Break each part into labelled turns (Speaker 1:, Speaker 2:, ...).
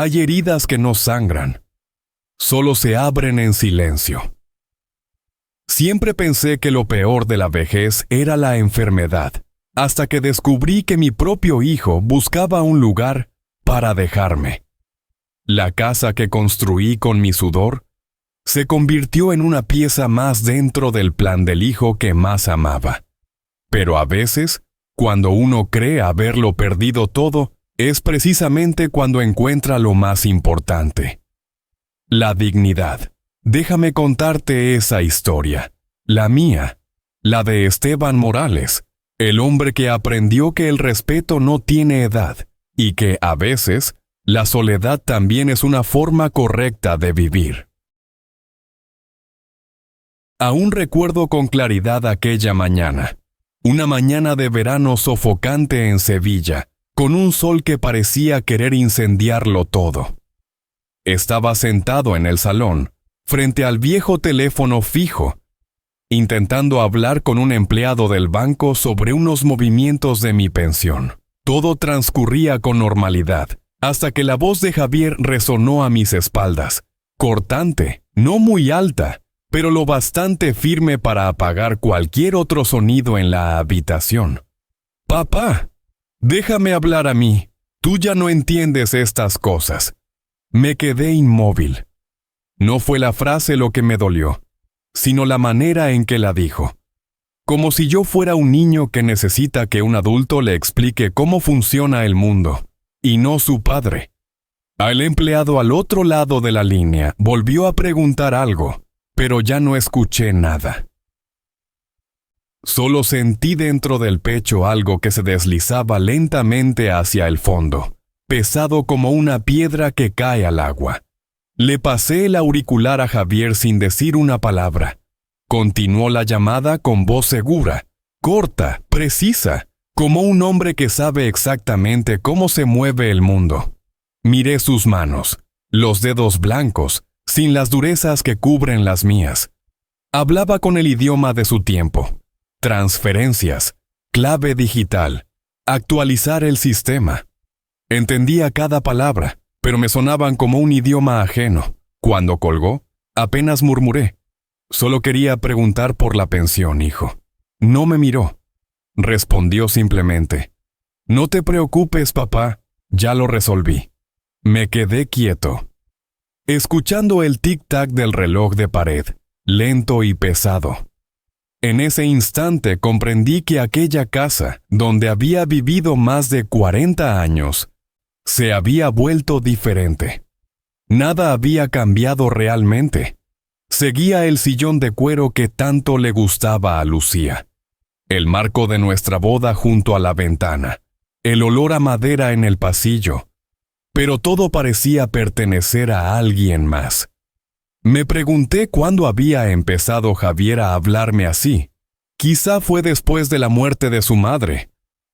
Speaker 1: Hay heridas que no sangran, solo se abren en silencio. Siempre pensé que lo peor de la vejez era la enfermedad, hasta que descubrí que mi propio hijo buscaba un lugar para dejarme. La casa que construí con mi sudor se convirtió en una pieza más dentro del plan del hijo que más amaba. Pero a veces, cuando uno cree haberlo perdido todo, es precisamente cuando encuentra lo más importante: la dignidad. Déjame contarte esa historia, la mía, la de Esteban Morales, el hombre que aprendió que el respeto no tiene edad y que, a veces, la soledad también es una forma correcta de vivir. Aún recuerdo con claridad aquella mañana, una mañana de verano sofocante en Sevilla, con un sol que parecía querer incendiarlo todo. Estaba sentado en el salón, frente al viejo teléfono fijo, intentando hablar con un empleado del banco sobre unos movimientos de mi pensión. Todo transcurría con normalidad, hasta que la voz de Javier resonó a mis espaldas, cortante, no muy alta, pero lo bastante firme para apagar cualquier otro sonido en la habitación. «Papá, déjame hablar a mí. Tú ya no entiendes estas cosas». Me quedé inmóvil. No fue la frase lo que me dolió, sino la manera en que la dijo. Como si yo fuera un niño que necesita que un adulto le explique cómo funciona el mundo, y no su padre. El empleado al otro lado de la línea volvió a preguntar algo, pero ya no escuché nada. Solo sentí dentro del pecho algo que se deslizaba lentamente hacia el fondo, pesado como una piedra que cae al agua. Le pasé el auricular a Javier sin decir una palabra. Continuó la llamada con voz segura, corta, precisa, como un hombre que sabe exactamente cómo se mueve el mundo. Miré sus manos, los dedos blancos, sin las durezas que cubren las mías. Hablaba con el idioma de su tiempo. Transferencias, clave digital, actualizar el sistema. Entendía cada palabra, pero me sonaban como un idioma ajeno. Cuando colgó, apenas murmuré. Solo quería preguntar por la pensión, hijo. No me miró. Respondió simplemente: «No te preocupes, papá, ya lo resolví». Me quedé quieto, escuchando el tic-tac del reloj de pared, lento y pesado. En ese instante comprendí que aquella casa, donde había vivido más de 40 años, se había vuelto diferente. Nada había cambiado realmente. Seguía el sillón de cuero que tanto le gustaba a Lucía, el marco de nuestra boda junto a la ventana, el olor a madera en el pasillo, pero todo parecía pertenecer a alguien más. Me pregunté cuándo había empezado Javier a hablarme así. Quizá fue después de la muerte de su madre,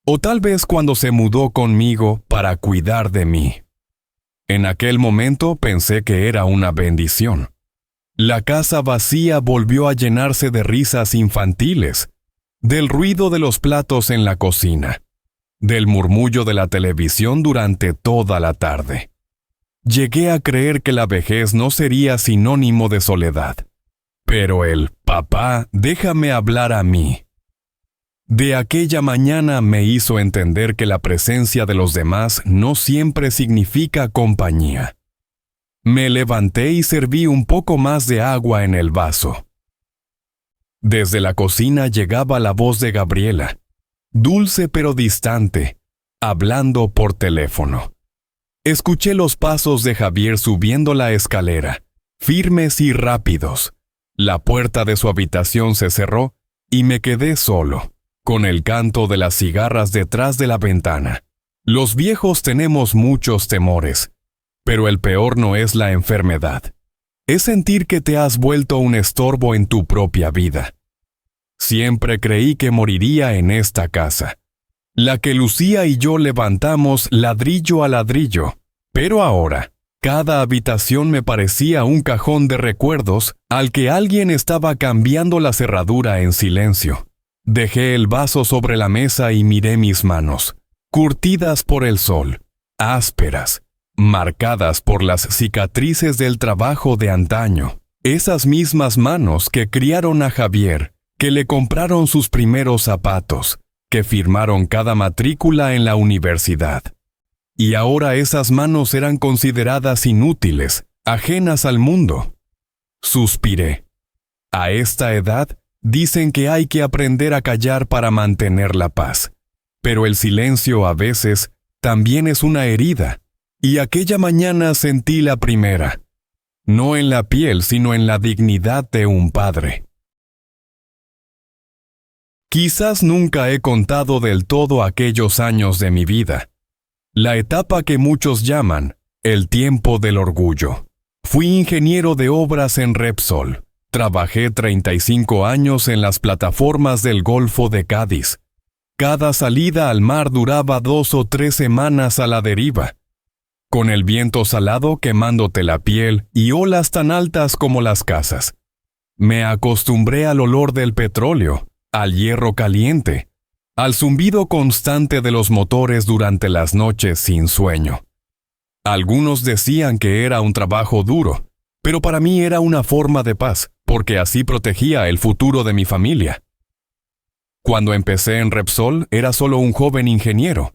Speaker 1: o tal vez cuando se mudó conmigo para cuidar de mí. En aquel momento pensé que era una bendición. La casa vacía volvió a llenarse de risas infantiles, del ruido de los platos en la cocina, del murmullo de la televisión durante toda la tarde. Llegué a creer que la vejez no sería sinónimo de soledad. Pero el «papá, déjame hablar a mí» de aquella mañana me hizo entender que la presencia de los demás no siempre significa compañía. Me levanté y serví un poco más de agua en el vaso. Desde la cocina llegaba la voz de Gabriela, dulce pero distante, hablando por teléfono. Escuché los pasos de Javier subiendo la escalera, firmes y rápidos. La puerta de su habitación se cerró y me quedé solo, con el canto de las cigarras detrás de la ventana. Los viejos tenemos muchos temores, pero el peor no es la enfermedad. Es sentir que te has vuelto un estorbo en tu propia vida. Siempre creí que moriría en esta casa, la que Lucía y yo levantamos ladrillo a ladrillo, pero ahora, cada habitación me parecía un cajón de recuerdos al que alguien estaba cambiando la cerradura en silencio. Dejé el vaso sobre la mesa y miré mis manos, curtidas por el sol, ásperas, marcadas por las cicatrices del trabajo de antaño. Esas mismas manos que criaron a Javier, que le compraron sus primeros zapatos, que firmaron cada matrícula en la universidad. Y ahora esas manos eran consideradas inútiles, ajenas al mundo. Suspiré. A esta edad, dicen que hay que aprender a callar para mantener la paz. Pero el silencio a veces también es una herida. Y aquella mañana sentí la primera. No en la piel, sino en la dignidad de un padre. Quizás nunca he contado del todo aquellos años de mi vida. La etapa que muchos llaman el tiempo del orgullo. Fui ingeniero de obras en Repsol. Trabajé 35 años en las plataformas del Golfo de Cádiz. Cada salida al mar duraba 2 o 3 semanas a la deriva, con el viento salado quemándote la piel y olas tan altas como las casas. Me acostumbré al olor del petróleo, al hierro caliente, al zumbido constante de los motores durante las noches sin sueño. Algunos decían que era un trabajo duro, pero para mí era una forma de paz, porque así protegía el futuro de mi familia. Cuando empecé en Repsol era solo un joven ingeniero,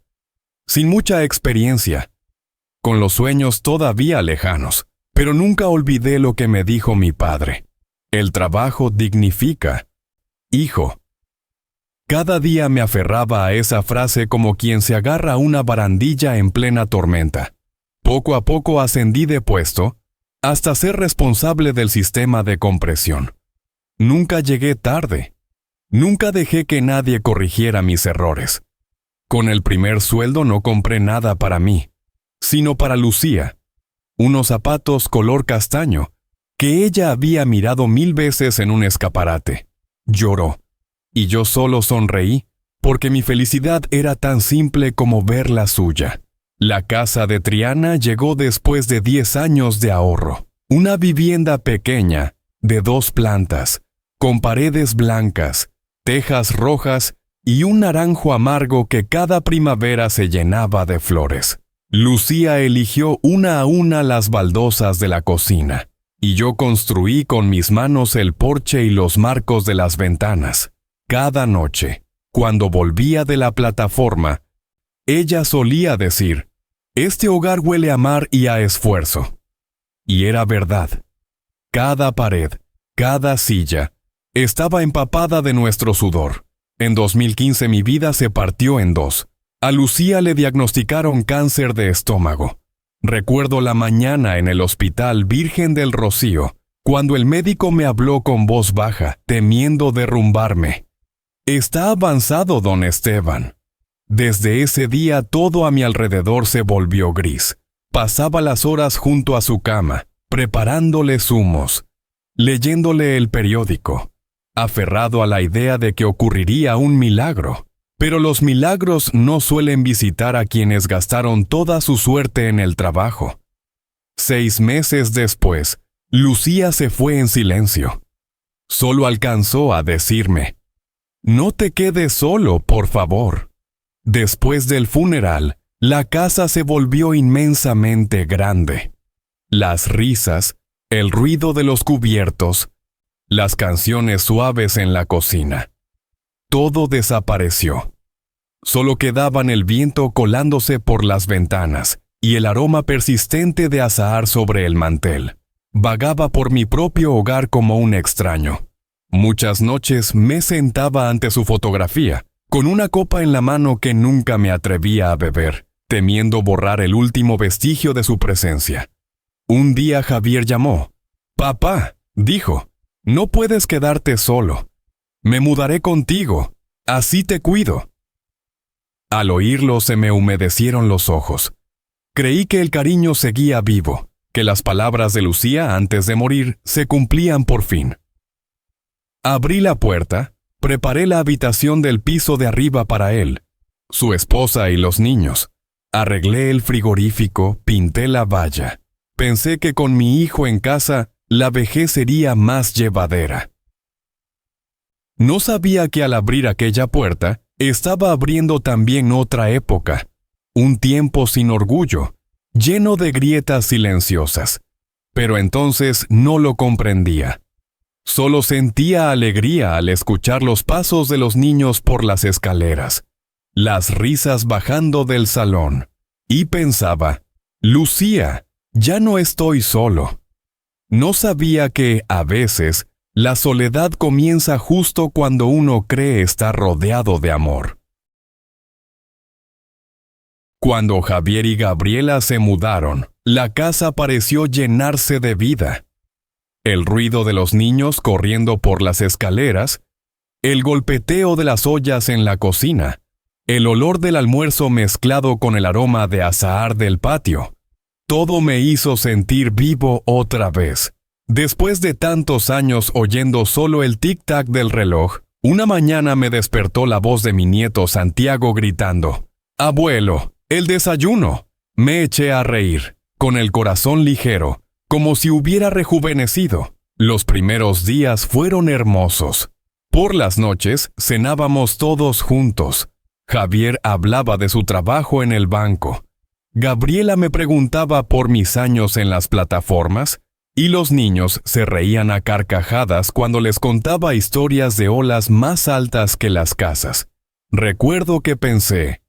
Speaker 1: sin mucha experiencia, con los sueños todavía lejanos, pero nunca olvidé lo que me dijo mi padre. El trabajo dignifica. Hijo. Cada día me aferraba a esa frase como quien se agarra a una barandilla en plena tormenta. Poco a poco ascendí de puesto, hasta ser responsable del sistema de compresión. Nunca llegué tarde. Nunca dejé que nadie corrigiera mis errores. Con el primer sueldo no compré nada para mí, sino para Lucía, unos zapatos color castaño, que ella había mirado 1000 veces en un escaparate. Lloró, y yo solo sonreí, porque mi felicidad era tan simple como ver la suya. La casa de Triana llegó después de 10 años de ahorro. Una vivienda pequeña, de 2 plantas, con paredes blancas, tejas rojas y un naranjo amargo que cada primavera se llenaba de flores. Lucía eligió una a una las baldosas de la cocina, y yo construí con mis manos el porche y los marcos de las ventanas. Cada noche, cuando volvía de la plataforma, ella solía decir: «Este hogar huele a mar y a esfuerzo». Y era verdad. Cada pared, cada silla, estaba empapada de nuestro sudor. En 2015 mi vida se partió en 2. A Lucía le diagnosticaron cáncer de estómago. Recuerdo la mañana en el Hospital Virgen del Rocío, cuando el médico me habló con voz baja, temiendo derrumbarme. «Está avanzado, don Esteban». Desde ese día todo a mi alrededor se volvió gris. Pasaba las horas junto a su cama, preparándole zumos, leyéndole el periódico, aferrado a la idea de que ocurriría un milagro. Pero los milagros no suelen visitar a quienes gastaron toda su suerte en el trabajo. 6 meses después, Lucía se fue en silencio. Solo alcanzó a decirme: «No te quedes solo, por favor». Después del funeral, la casa se volvió inmensamente grande. Las risas, el ruido de los cubiertos, las canciones suaves en la cocina. Todo desapareció. Solo quedaban el viento colándose por las ventanas y el aroma persistente de azahar sobre el mantel. Vagaba por mi propio hogar como un extraño. Muchas noches me sentaba ante su fotografía, con una copa en la mano que nunca me atrevía a beber, temiendo borrar el último vestigio de su presencia. Un día Javier llamó. «Papá», dijo, «no puedes quedarte solo. Me mudaré contigo. Así te cuido». Al oírlo se me humedecieron los ojos. Creí que el cariño seguía vivo, que las palabras de Lucía antes de morir se cumplían por fin. Abrí la puerta, preparé la habitación del piso de arriba para él, su esposa y los niños. Arreglé el frigorífico, pinté la valla. Pensé que con mi hijo en casa, la vejez sería más llevadera. No sabía que al abrir aquella puerta, estaba abriendo también otra época, un tiempo sin orgullo, lleno de grietas silenciosas. Pero entonces no lo comprendía. Solo sentía alegría al escuchar los pasos de los niños por las escaleras, las risas bajando del salón, y pensaba, Lucía, ya no estoy solo. No sabía que, a veces, la soledad comienza justo cuando uno cree estar rodeado de amor. Cuando Javier y Gabriela se mudaron, la casa pareció llenarse de vida. El ruido de los niños corriendo por las escaleras, el golpeteo de las ollas en la cocina, el olor del almuerzo mezclado con el aroma de azahar del patio, todo me hizo sentir vivo otra vez. Después de tantos años oyendo solo el tic-tac del reloj, una mañana me despertó la voz de mi nieto Santiago gritando, «Abuelo, el desayuno». Me eché a reír, con el corazón ligero, como si hubiera rejuvenecido. Los primeros días fueron hermosos. Por las noches cenábamos todos juntos. Javier hablaba de su trabajo en el banco. Gabriela me preguntaba por mis años en las plataformas, y los niños se reían a carcajadas cuando les contaba historias de olas más altas que las casas. Recuerdo que pensé,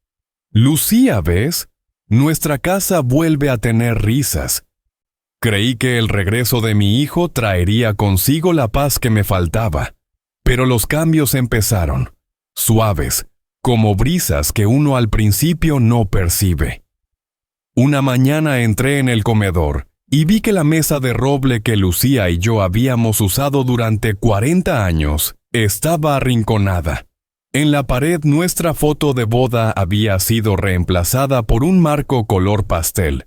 Speaker 1: Lucía, ¿ves? Nuestra casa vuelve a tener risas. Creí que el regreso de mi hijo traería consigo la paz que me faltaba, pero los cambios empezaron, suaves, como brisas que uno al principio no percibe. Una mañana entré en el comedor y vi que la mesa de roble que Lucía y yo habíamos usado durante 40 años estaba arrinconada. En la pared nuestra foto de boda había sido reemplazada por un marco color pastel,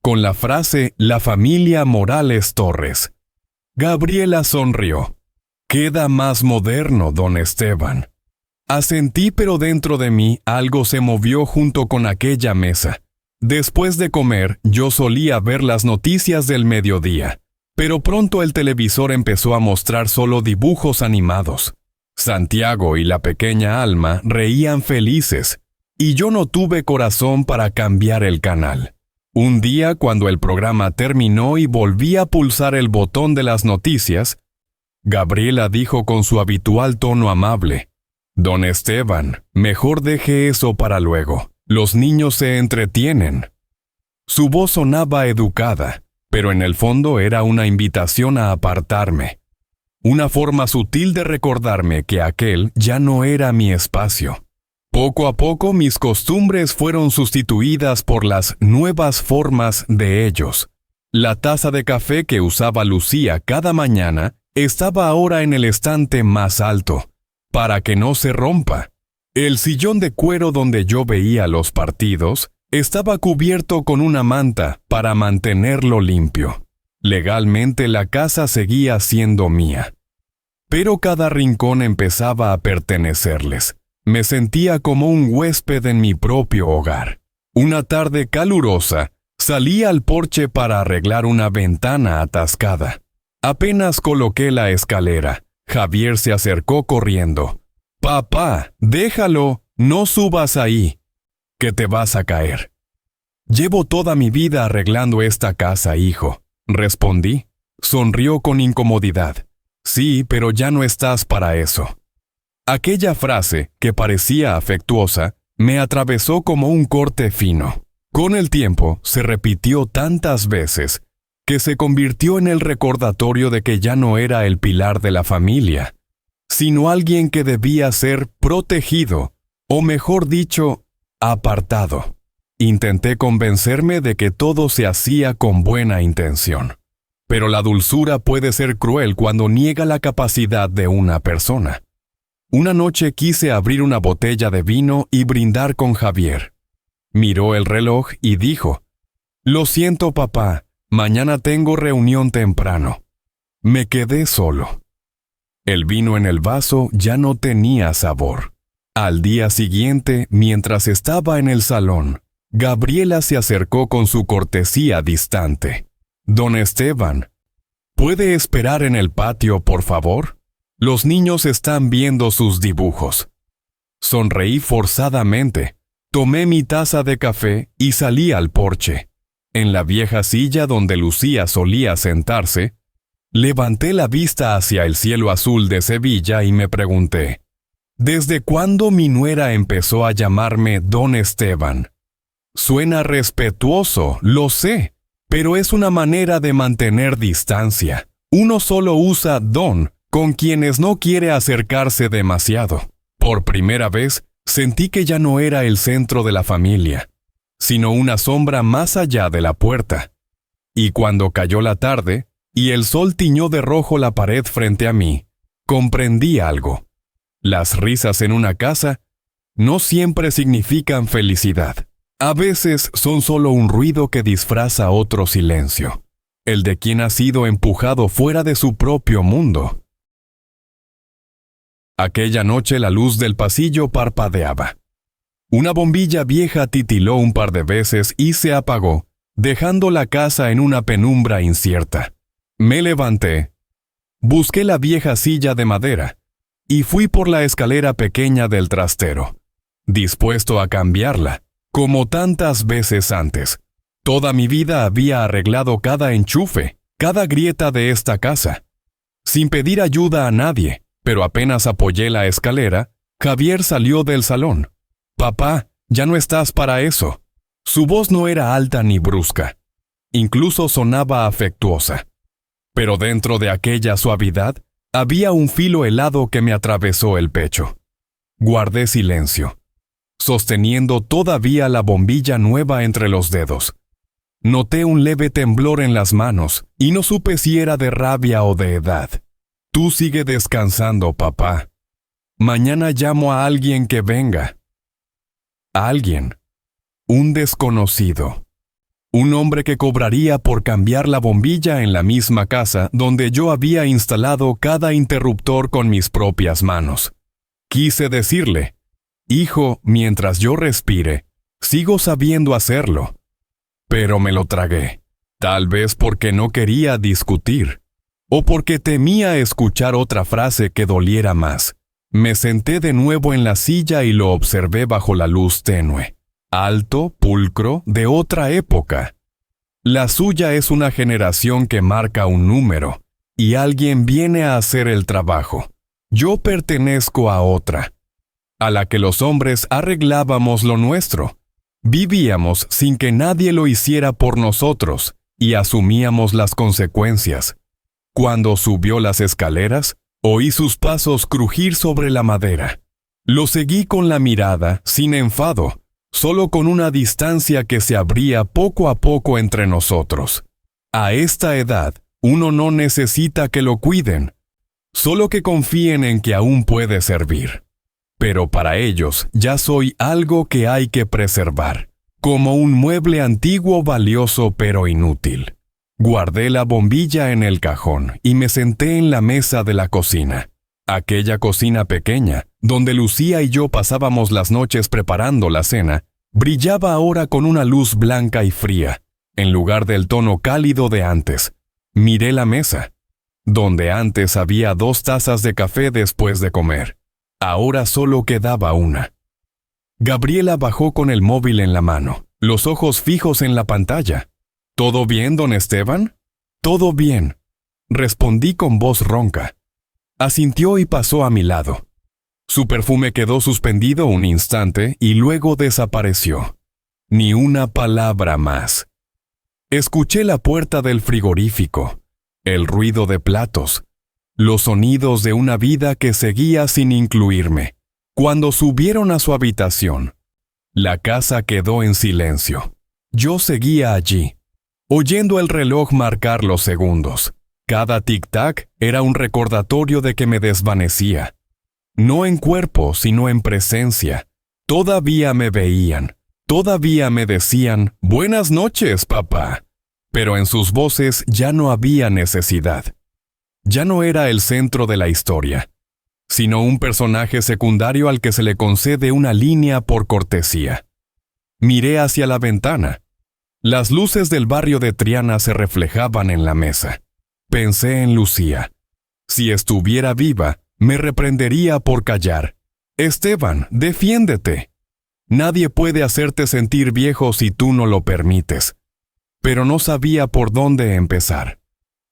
Speaker 1: con la frase «La familia Morales Torres». Gabriela sonrió. «Queda más moderno, don Esteban». Asentí, pero dentro de mí algo se movió junto con aquella mesa. Después de comer, yo solía ver las noticias del mediodía, pero pronto el televisor empezó a mostrar solo dibujos animados. Santiago y la pequeña Alma reían felices, y yo no tuve corazón para cambiar el canal. Un día, cuando el programa terminó y volví a pulsar el botón de las noticias, Gabriela dijo con su habitual tono amable, «Don Esteban, mejor deje eso para luego. Los niños se entretienen». Su voz sonaba educada, pero en el fondo era una invitación a apartarme. Una forma sutil de recordarme que aquel ya no era mi espacio. Poco a poco mis costumbres fueron sustituidas por las nuevas formas de ellos. La taza de café que usaba Lucía cada mañana estaba ahora en el estante más alto, para que no se rompa. El sillón de cuero donde yo veía los partidos estaba cubierto con una manta para mantenerlo limpio. Legalmente la casa seguía siendo mía. Pero cada rincón empezaba a pertenecerles. Me sentía como un huésped en mi propio hogar. Una tarde calurosa, salí al porche para arreglar una ventana atascada. Apenas coloqué la escalera, Javier se acercó corriendo. «Papá, déjalo, no subas ahí, que te vas a caer». «Llevo toda mi vida arreglando esta casa, hijo», respondí. Sonrió con incomodidad. «Sí, pero ya no estás para eso». Aquella frase, que parecía afectuosa, me atravesó como un corte fino. Con el tiempo, se repitió tantas veces que se convirtió en el recordatorio de que ya no era el pilar de la familia, sino alguien que debía ser protegido, o mejor dicho, apartado. Intenté convencerme de que todo se hacía con buena intención. Pero la dulzura puede ser cruel cuando niega la capacidad de una persona. Una noche quise abrir una botella de vino y brindar con Javier. Miró el reloj y dijo, «Lo siento, papá, mañana tengo reunión temprano». Me quedé solo. El vino en el vaso ya no tenía sabor. Al día siguiente, mientras estaba en el salón, Gabriela se acercó con su cortesía distante. «Don Esteban, ¿puede esperar en el patio, por favor? Los niños están viendo sus dibujos». Sonreí forzadamente, tomé mi taza de café y salí al porche. En la vieja silla donde Lucía solía sentarse, levanté la vista hacia el cielo azul de Sevilla y me pregunté, ¿desde cuándo mi nuera empezó a llamarme Don Esteban? Suena respetuoso, lo sé, pero es una manera de mantener distancia. Uno solo usa don con quienes no quiere acercarse demasiado. Por primera vez, sentí que ya no era el centro de la familia, sino una sombra más allá de la puerta. Y cuando cayó la tarde, y el sol tiñó de rojo la pared frente a mí, comprendí algo. Las risas en una casa no siempre significan felicidad. A veces son solo un ruido que disfraza otro silencio, el de quien ha sido empujado fuera de su propio mundo. Aquella noche la luz del pasillo parpadeaba. Una bombilla vieja titiló un par de veces y se apagó, dejando la casa en una penumbra incierta. Me levanté, busqué la vieja silla de madera y fui por la escalera pequeña del trastero, dispuesto a cambiarla, como tantas veces antes. Toda mi vida había arreglado cada enchufe, cada grieta de esta casa, sin pedir ayuda a nadie, pero apenas apoyé la escalera, Javier salió del salón. «Papá, ya no estás para eso». Su voz no era alta ni brusca, incluso sonaba afectuosa. Pero dentro de aquella suavidad había un filo helado que me atravesó el pecho. Guardé silencio, sosteniendo todavía la bombilla nueva entre los dedos. Noté un leve temblor en las manos y no supe si era de rabia o de edad. «Tú sigue descansando, papá. Mañana llamo a alguien que venga». Alguien. Un desconocido. Un hombre que cobraría por cambiar la bombilla en la misma casa donde yo había instalado cada interruptor con mis propias manos. Quise decirle, «Hijo, mientras yo respire, sigo sabiendo hacerlo». Pero me lo tragué, tal vez porque no quería discutir, o porque temía escuchar otra frase que doliera más. Me senté de nuevo en la silla y lo observé bajo la luz tenue. Alto, pulcro, de otra época. La suya es una generación que marca un número, y alguien viene a hacer el trabajo. Yo pertenezco a otra, a la que los hombres arreglábamos lo nuestro. Vivíamos sin que nadie lo hiciera por nosotros, y asumíamos las consecuencias. Cuando subió las escaleras, oí sus pasos crujir sobre la madera. Lo seguí con la mirada, sin enfado, solo con una distancia que se abría poco a poco entre nosotros. A esta edad, uno no necesita que lo cuiden, solo que confíen en que aún puede servir. Pero para ellos ya soy algo que hay que preservar, como un mueble antiguo valioso pero inútil. Guardé la bombilla en el cajón y me senté en la mesa de la cocina. Aquella cocina pequeña, donde Lucía y yo pasábamos las noches preparando la cena, brillaba ahora con una luz blanca y fría, en lugar del tono cálido de antes. Miré la mesa, donde antes había 2 tazas de café después de comer. Ahora solo quedaba una. Gabriela bajó con el móvil en la mano, los ojos fijos en la pantalla. «¿Todo bien, don Esteban?» «Todo bien», respondí con voz ronca. Asintió y pasó a mi lado. Su perfume quedó suspendido un instante y luego desapareció. Ni una palabra más. Escuché la puerta del frigorífico, el ruido de platos, los sonidos de una vida que seguía sin incluirme. Cuando subieron a su habitación, la casa quedó en silencio. Yo seguía allí, oyendo el reloj marcar los segundos. Cada tic-tac era un recordatorio de que me desvanecía. No en cuerpo, sino en presencia. Todavía me veían, todavía me decían, «Buenas noches, papá». Pero en sus voces ya no había necesidad. Ya no era el centro de la historia, sino un personaje secundario al que se le concede una línea por cortesía. Miré hacia la ventana. Las luces del barrio de Triana se reflejaban en la mesa. Pensé en Lucía. Si estuviera viva, me reprendería por callar. «Esteban, defiéndete. Nadie puede hacerte sentir viejo si tú no lo permites». pero no sabía por dónde empezar.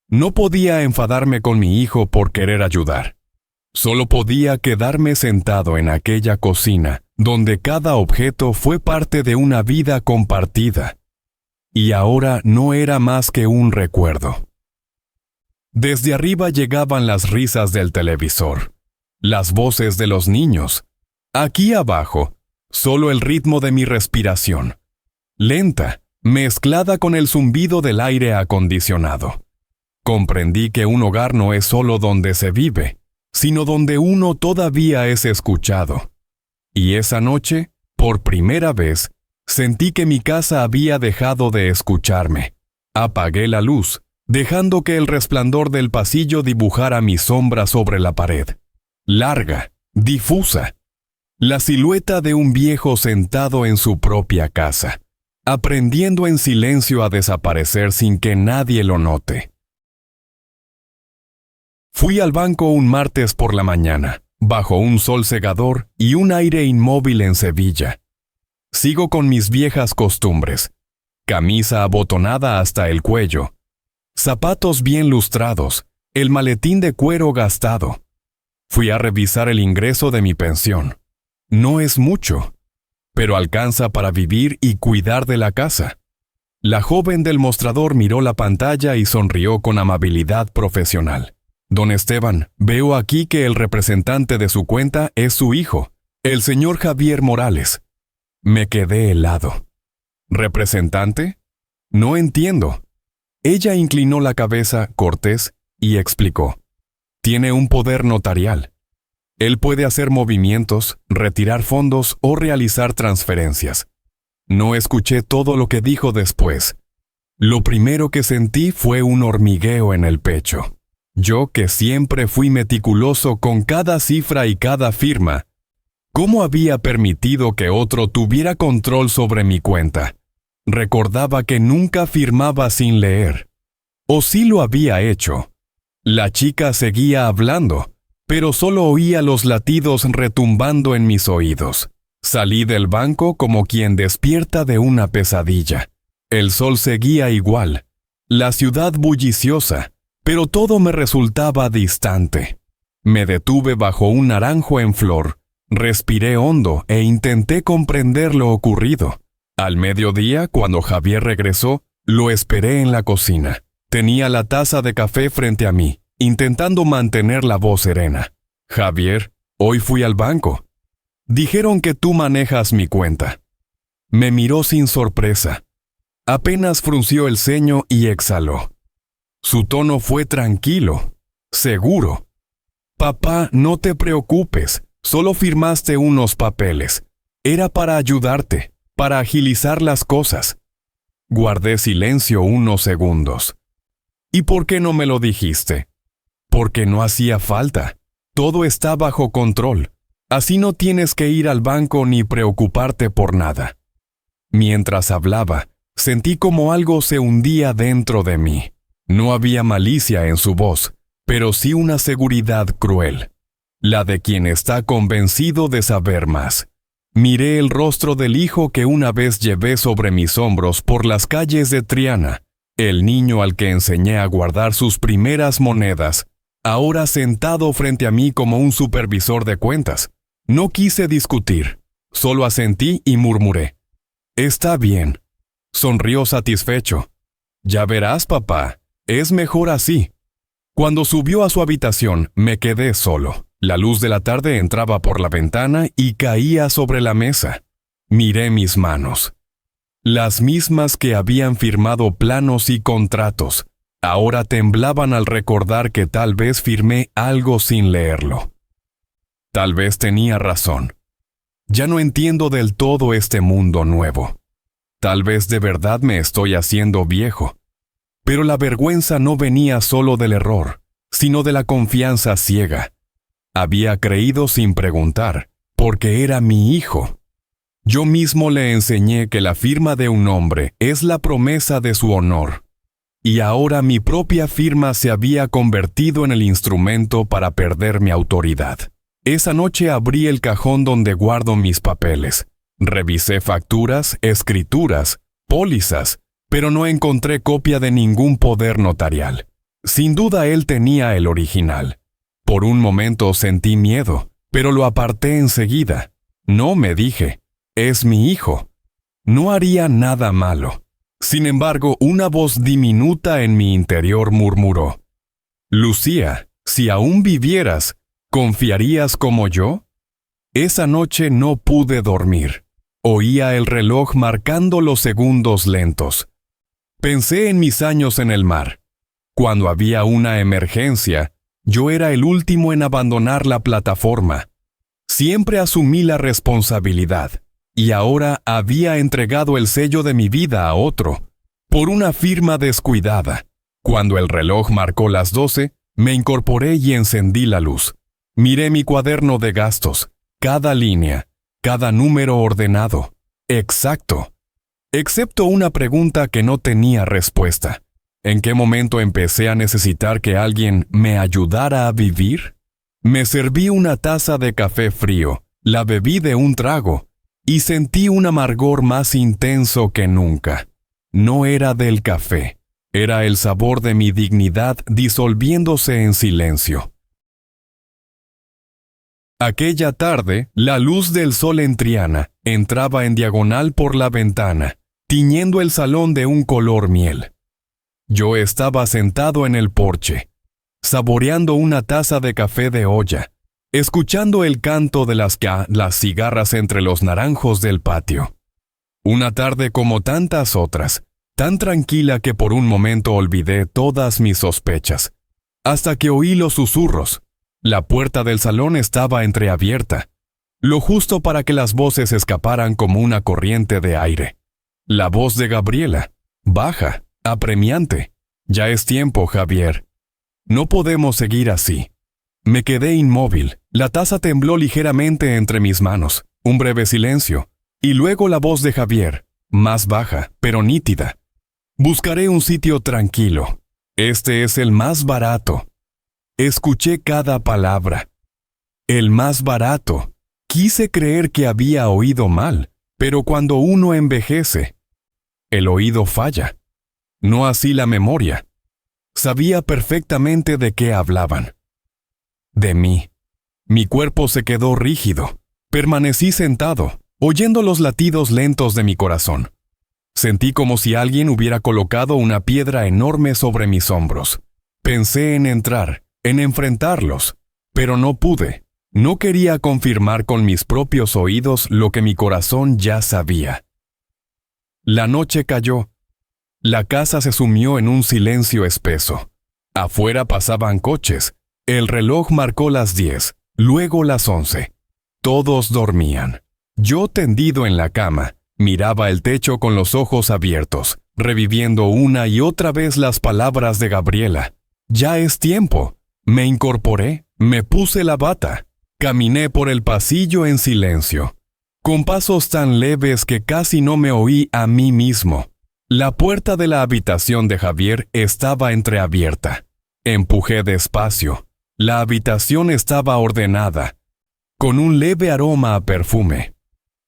Speaker 1: No podía enfadarme con mi hijo por querer ayudar. Solo podía quedarme sentado en aquella cocina, donde cada objeto fue parte de una vida compartida. Y ahora no era más que un recuerdo. Desde arriba llegaban las risas del televisor, las voces de los niños. Aquí abajo, solo el ritmo de mi respiración, lenta, mezclada con el zumbido del aire acondicionado. Comprendí que un hogar no es solo donde se vive, sino donde uno todavía es escuchado. Y esa noche, por primera vez, sentí que mi casa había dejado de escucharme. Apagué la luz, dejando que el resplandor del pasillo dibujara mi sombra sobre la pared. Larga, difusa. La silueta de un viejo sentado en su propia casa, aprendiendo en silencio a desaparecer sin que nadie lo note. Fui al banco un martes por la mañana, bajo un sol cegador y un aire inmóvil en Sevilla. Sigo con mis viejas costumbres. Camisa abotonada hasta el cuello, zapatos bien lustrados, el maletín de cuero gastado. Fui a revisar el ingreso de mi pensión. No es mucho, pero alcanza para vivir y cuidar de la casa. La joven del mostrador miró la pantalla y sonrió con amabilidad profesional. Don Esteban, veo aquí que el representante de su cuenta es su hijo, el señor Javier Morales. Me quedé helado. ¿Representante? No entiendo. Ella inclinó la cabeza, cortés, y explicó. Tiene un poder notarial. Él puede hacer movimientos, retirar fondos o realizar transferencias. No escuché todo lo que dijo después. Lo primero que sentí fue un hormigueo en el pecho. Yo, que siempre fui meticuloso con cada cifra y cada firma, ¿cómo había permitido que otro tuviera control sobre mi cuenta? Recordaba que nunca firmaba sin leer. ¿O sí lo había hecho? La chica seguía hablando, pero solo oía los latidos retumbando en mis oídos. Salí del banco como quien despierta de una pesadilla. El sol seguía igual, la ciudad bulliciosa, pero todo me resultaba distante. Me detuve bajo un naranjo en flor, respiré hondo e intenté comprender lo ocurrido. Al mediodía, cuando Javier regresó, lo esperé en la cocina. Tenía la taza de café frente a mí, intentando mantener la voz serena. Javier, hoy fui al banco. Dijeron que tú manejas mi cuenta. Me miró sin sorpresa. Apenas frunció el ceño y exhaló. Su tono fue tranquilo, seguro. Papá, no te preocupes, solo firmaste unos papeles. Era para ayudarte, para agilizar las cosas. Guardé silencio unos segundos. ¿Y por qué no me lo dijiste? Porque no hacía falta. Todo está bajo control. Así no tienes que ir al banco ni preocuparte por nada. Mientras hablaba, sentí como algo se hundía dentro de mí. No había malicia en su voz, pero sí una seguridad cruel, la de quien está convencido de saber más. Miré el rostro del hijo que una vez llevé sobre mis hombros por las calles de Triana, el niño al que enseñé a guardar sus primeras monedas, ahora sentado frente a mí como un supervisor de cuentas. No quise discutir, solo asentí y murmuré. Está bien. Sonrió satisfecho. Ya verás, papá, es mejor así. Cuando subió a su habitación, me quedé solo. La luz de la tarde entraba por la ventana y caía sobre la mesa. Miré mis manos. Las mismas que habían firmado planos y contratos, ahora temblaban al recordar que tal vez firmé algo sin leerlo. Tal vez tenía razón. Ya no entiendo del todo este mundo nuevo. Tal vez de verdad me estoy haciendo viejo. Pero la vergüenza no venía solo del error, sino de la confianza ciega. Había creído sin preguntar, porque era mi hijo. Yo mismo le enseñé que la firma de un hombre es la promesa de su honor. Y ahora mi propia firma se había convertido en el instrumento para perder mi autoridad. Esa noche abrí el cajón donde guardo mis papeles. Revisé facturas, escrituras, pólizas, pero no encontré copia de ningún poder notarial. Sin duda él tenía el original. Por un momento sentí miedo, pero lo aparté enseguida. No, me dije, es mi hijo. No haría nada malo. Sin embargo, una voz diminuta en mi interior murmuró: Lucía, si aún vivieras, ¿confiarías como yo? Esa noche no pude dormir. Oía el reloj marcando los segundos lentos. Pensé en mis años en el mar. Cuando había una emergencia, yo era el último en abandonar la plataforma. Siempre asumí la responsabilidad, y ahora había entregado el sello de mi vida a otro, por una firma descuidada. Cuando el reloj marcó las 12, me incorporé y encendí la luz. Miré mi cuaderno de gastos, cada línea, cada número ordenado, exacto, excepto una pregunta que no tenía respuesta. ¿En qué momento empecé a necesitar que alguien me ayudara a vivir? Me serví una taza de café frío, la bebí de un trago, y sentí un amargor más intenso que nunca. No era del café, era el sabor de mi dignidad disolviéndose en silencio. Aquella tarde, la luz del sol en Triana entraba en diagonal por la ventana, tiñendo el salón de un color miel. Yo estaba sentado en el porche, saboreando una taza de café de olla, escuchando el canto de las cigarras entre los naranjos del patio. Una tarde como tantas otras, tan tranquila que por un momento olvidé todas mis sospechas, hasta que oí los susurros. La puerta del salón estaba entreabierta, lo justo para que las voces escaparan como una corriente de aire. La voz de Gabriela, baja, apremiante. Ya es tiempo, Javier. No podemos seguir así. Me quedé inmóvil. La taza tembló ligeramente entre mis manos. Un breve silencio. Y luego la voz de Javier, más baja, pero nítida. Buscaré un sitio tranquilo. Este es el más barato. Escuché cada palabra. El más barato. Quise creer que había oído mal, pero cuando uno envejece, el oído falla. No así la memoria. Sabía perfectamente de qué hablaban. De mí. Mi cuerpo se quedó rígido. Permanecí sentado, oyendo los latidos lentos de mi corazón. Sentí como si alguien hubiera colocado una piedra enorme sobre mis hombros. Pensé en entrar, en enfrentarlos, pero no pude. No quería confirmar con mis propios oídos lo que mi corazón ya sabía. La noche cayó. La casa se sumió en un silencio espeso. Afuera pasaban coches. El reloj marcó las 10, luego las 11. Todos dormían. Yo, tendido en la cama, miraba el techo con los ojos abiertos, reviviendo una y otra vez las palabras de Gabriela. Ya es tiempo. Me incorporé, me puse la bata. Caminé por el pasillo en silencio, con pasos tan leves que casi no me oí a mí mismo. La puerta de la habitación de Javier estaba entreabierta. Empujé despacio. La habitación estaba ordenada, con un leve aroma a perfume.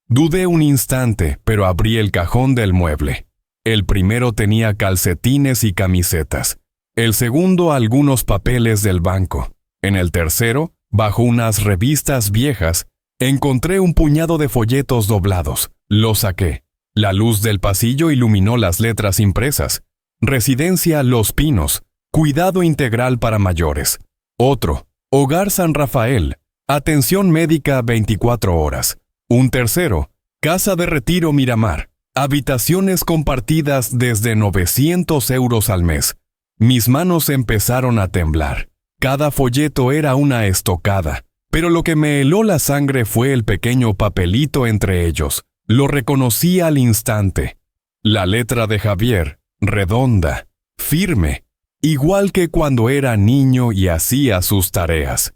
Speaker 1: Dudé un instante, pero abrí el cajón del mueble. El primero tenía calcetines y camisetas. El segundo, algunos papeles del banco. En el tercero, bajo unas revistas viejas, encontré un puñado de folletos doblados. Los saqué. La luz del pasillo iluminó las letras impresas. Residencia Los Pinos. Cuidado integral para mayores. Otro. Hogar San Rafael. Atención médica 24 horas. Un tercero. Casa de Retiro Miramar. Habitaciones compartidas desde 900 euros al mes. Mis manos empezaron a temblar. Cada folleto era una estocada, pero lo que me heló la sangre fue el pequeño papelito entre ellos. Lo reconocí al instante. La letra de Javier, redonda, firme, igual que cuando era niño y hacía sus tareas.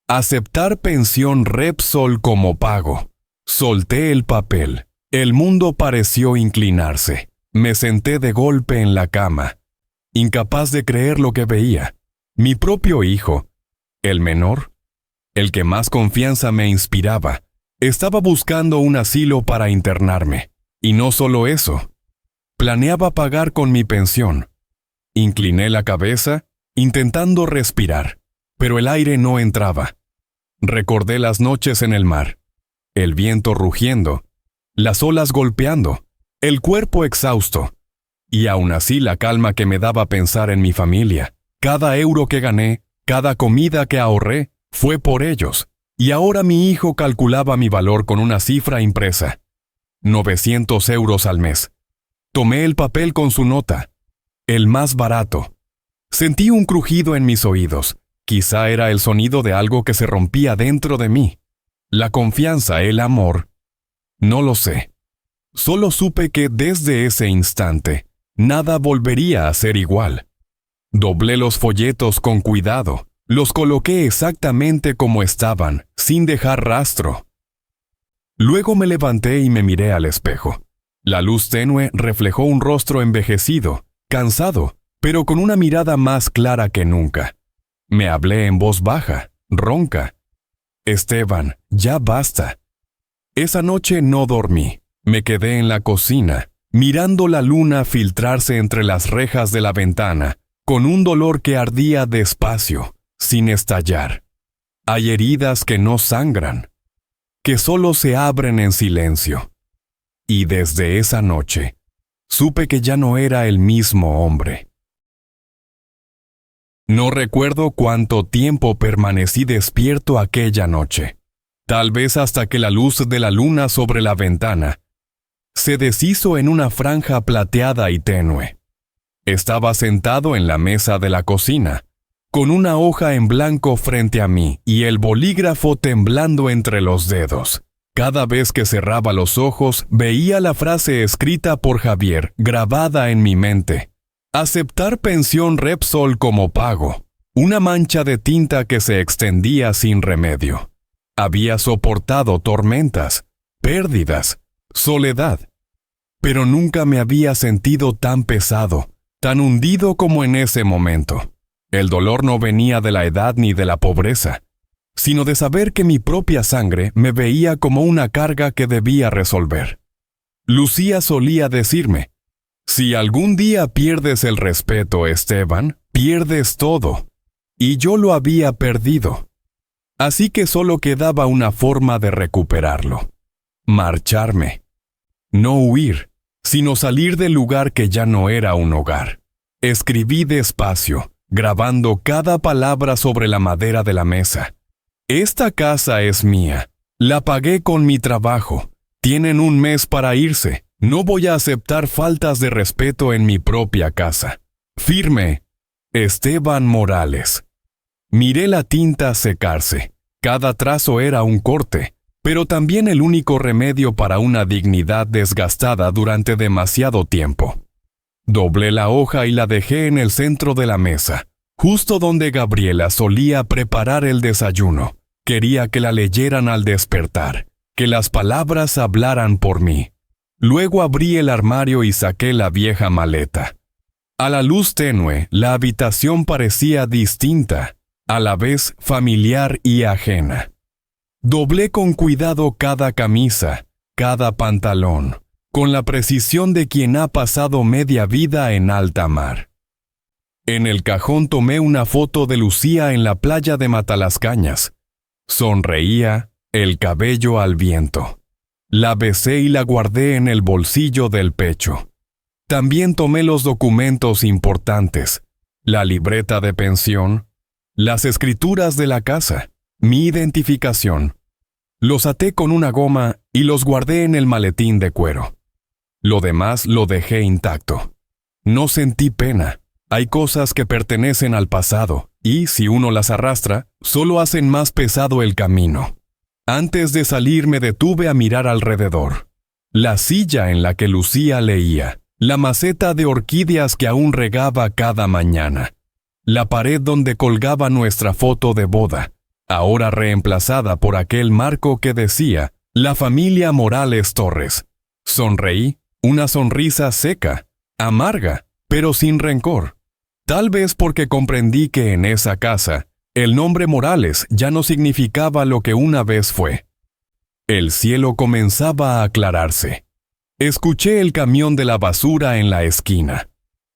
Speaker 1: Aceptar pensión Repsol como pago. Solté el papel. El mundo pareció inclinarse. Me senté de golpe en la cama, incapaz de creer lo que veía. Mi propio hijo, el menor, el que más confianza me inspiraba, estaba buscando un asilo para internarme. Y no solo eso. Planeaba pagar con mi pensión. Incliné la cabeza, intentando respirar, pero el aire no entraba. Recordé las noches en el mar, el viento rugiendo, las olas golpeando, el cuerpo exhausto, y aún así la calma que me daba pensar en mi familia. Cada euro que gané, cada comida que ahorré, fue por ellos, y ahora mi hijo calculaba mi valor con una cifra impresa. 900 euros al mes. Tomé el papel con su nota, el más barato. Sentí un crujido en mis oídos. Quizá era el sonido de algo que se rompía dentro de mí. La confianza, el amor. No lo sé. Solo supe que desde ese instante, nada volvería a ser igual. Doblé los folletos con cuidado. Los coloqué exactamente como estaban, sin dejar rastro. Luego me levanté y me miré al espejo. La luz tenue reflejó un rostro envejecido, cansado, pero con una mirada más clara que nunca. Me hablé en voz baja, ronca. Esteban, ya basta. Esa noche no dormí. Me quedé en la cocina, mirando la luna filtrarse entre las rejas de la ventana, con un dolor que ardía despacio, sin estallar. Hay heridas que no sangran, que solo se abren en silencio. Y desde esa noche, supe que ya no era el mismo hombre. No recuerdo cuánto tiempo permanecí despierto aquella noche. Tal vez hasta que la luz de la luna sobre la ventana se deshizo en una franja plateada y tenue. Estaba sentado en la mesa de la cocina, con una hoja en blanco frente a mí y el bolígrafo temblando entre los dedos. Cada vez que cerraba los ojos, veía la frase escrita por Javier, grabada en mi mente. Aceptar pensión Repsol como pago. Una mancha de tinta que se extendía sin remedio. Había soportado tormentas, pérdidas, soledad. Pero nunca me había sentido tan pesado, tan hundido como en ese momento. El dolor no venía de la edad ni de la pobreza, sino de saber que mi propia sangre me veía como una carga que debía resolver. Lucía solía decirme, si algún día pierdes el respeto, Esteban, pierdes todo. Y yo lo había perdido. Así que solo quedaba una forma de recuperarlo. Marcharme. No huir, sino salir del lugar que ya no era un hogar. Escribí despacio, grabando cada palabra sobre la madera de la mesa. Esta casa es mía. La pagué con mi trabajo. Tienen un mes para irse. No voy a aceptar faltas de respeto en mi propia casa. Firme, Esteban Morales. Miré la tinta secarse. Cada trazo era un corte, pero también el único remedio para una dignidad desgastada durante demasiado tiempo. Doblé la hoja y la dejé en el centro de la mesa, justo donde Gabriela solía preparar el desayuno. Quería que la leyeran al despertar, que las palabras hablaran por mí. Luego abrí el armario y saqué la vieja maleta. A la luz tenue, la habitación parecía distinta, a la vez familiar y ajena. Doblé con cuidado cada camisa, cada pantalón, con la precisión de quien ha pasado media vida en alta mar. En el cajón tomé una foto de Lucía en la playa de Matalascañas. Sonreía, el cabello al viento. La besé y la guardé en el bolsillo del pecho. También tomé los documentos importantes, la libreta de pensión, las escrituras de la casa, mi identificación. Los até con una goma y los guardé en el maletín de cuero. Lo demás lo dejé intacto. No sentí pena. Hay cosas que pertenecen al pasado y, si uno las arrastra, solo hacen más pesado el camino. Antes de salir me detuve a mirar alrededor. La silla en la que Lucía leía, la maceta de orquídeas que aún regaba cada mañana, la pared donde colgaba nuestra foto de boda, ahora reemplazada por aquel marco que decía «La familia Morales Torres». Sonreí, una sonrisa seca, amarga, pero sin rencor. Tal vez porque comprendí que en esa casa, el nombre Morales ya no significaba lo que una vez fue. El cielo comenzaba a aclararse. Escuché el camión de la basura en la esquina.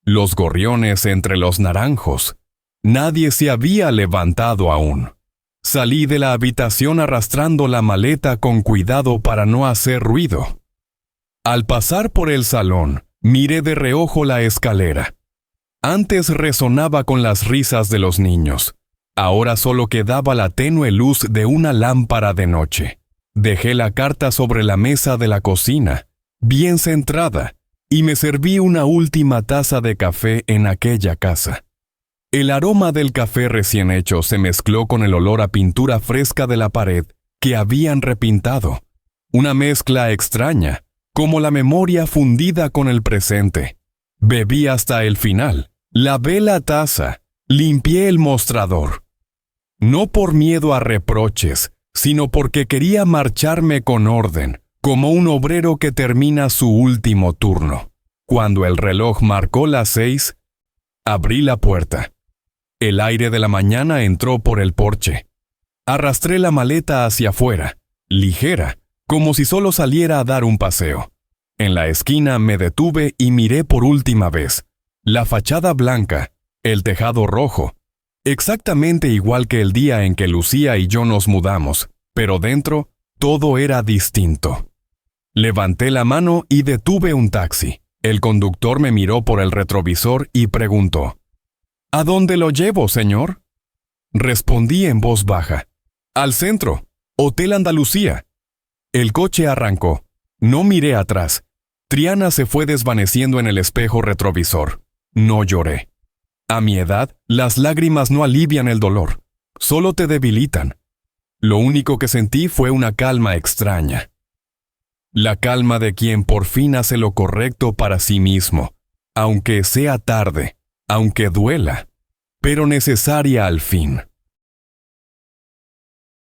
Speaker 1: Los gorriones entre los naranjos. Nadie se había levantado aún. Salí de la habitación arrastrando la maleta con cuidado para no hacer ruido. Al pasar por el salón, miré de reojo la escalera. Antes resonaba con las risas de los niños. Ahora solo quedaba la tenue luz de una lámpara de noche. Dejé la carta sobre la mesa de la cocina, bien centrada, y me serví una última taza de café en aquella casa. El aroma del café recién hecho se mezcló con el olor a pintura fresca de la pared que habían repintado. Una mezcla extraña, como la memoria fundida con el presente. Bebí hasta el final, lavé la taza, limpié el mostrador. No por miedo a reproches, sino porque quería marcharme con orden, como un obrero que termina su último turno. Cuando el reloj marcó las 6, abrí la puerta. El aire de la mañana entró por el porche. Arrastré la maleta hacia afuera, ligera, como si solo saliera a dar un paseo. En la esquina me detuve y miré por última vez. La fachada blanca, el tejado rojo, exactamente igual que el día en que Lucía y yo nos mudamos, pero dentro todo era distinto. Levanté la mano y detuve un taxi. El conductor me miró por el retrovisor y preguntó: ¿A dónde lo llevo, señor? Respondí en voz baja: al centro, Hotel Andalucía. El coche arrancó. No miré atrás. Triana se fue desvaneciendo en el espejo retrovisor. No lloré. A mi edad, las lágrimas no alivian el dolor, solo te debilitan. Lo único que sentí fue una calma extraña. La calma de quien por fin hace lo correcto para sí mismo, aunque sea tarde, aunque duela, pero necesaria al fin.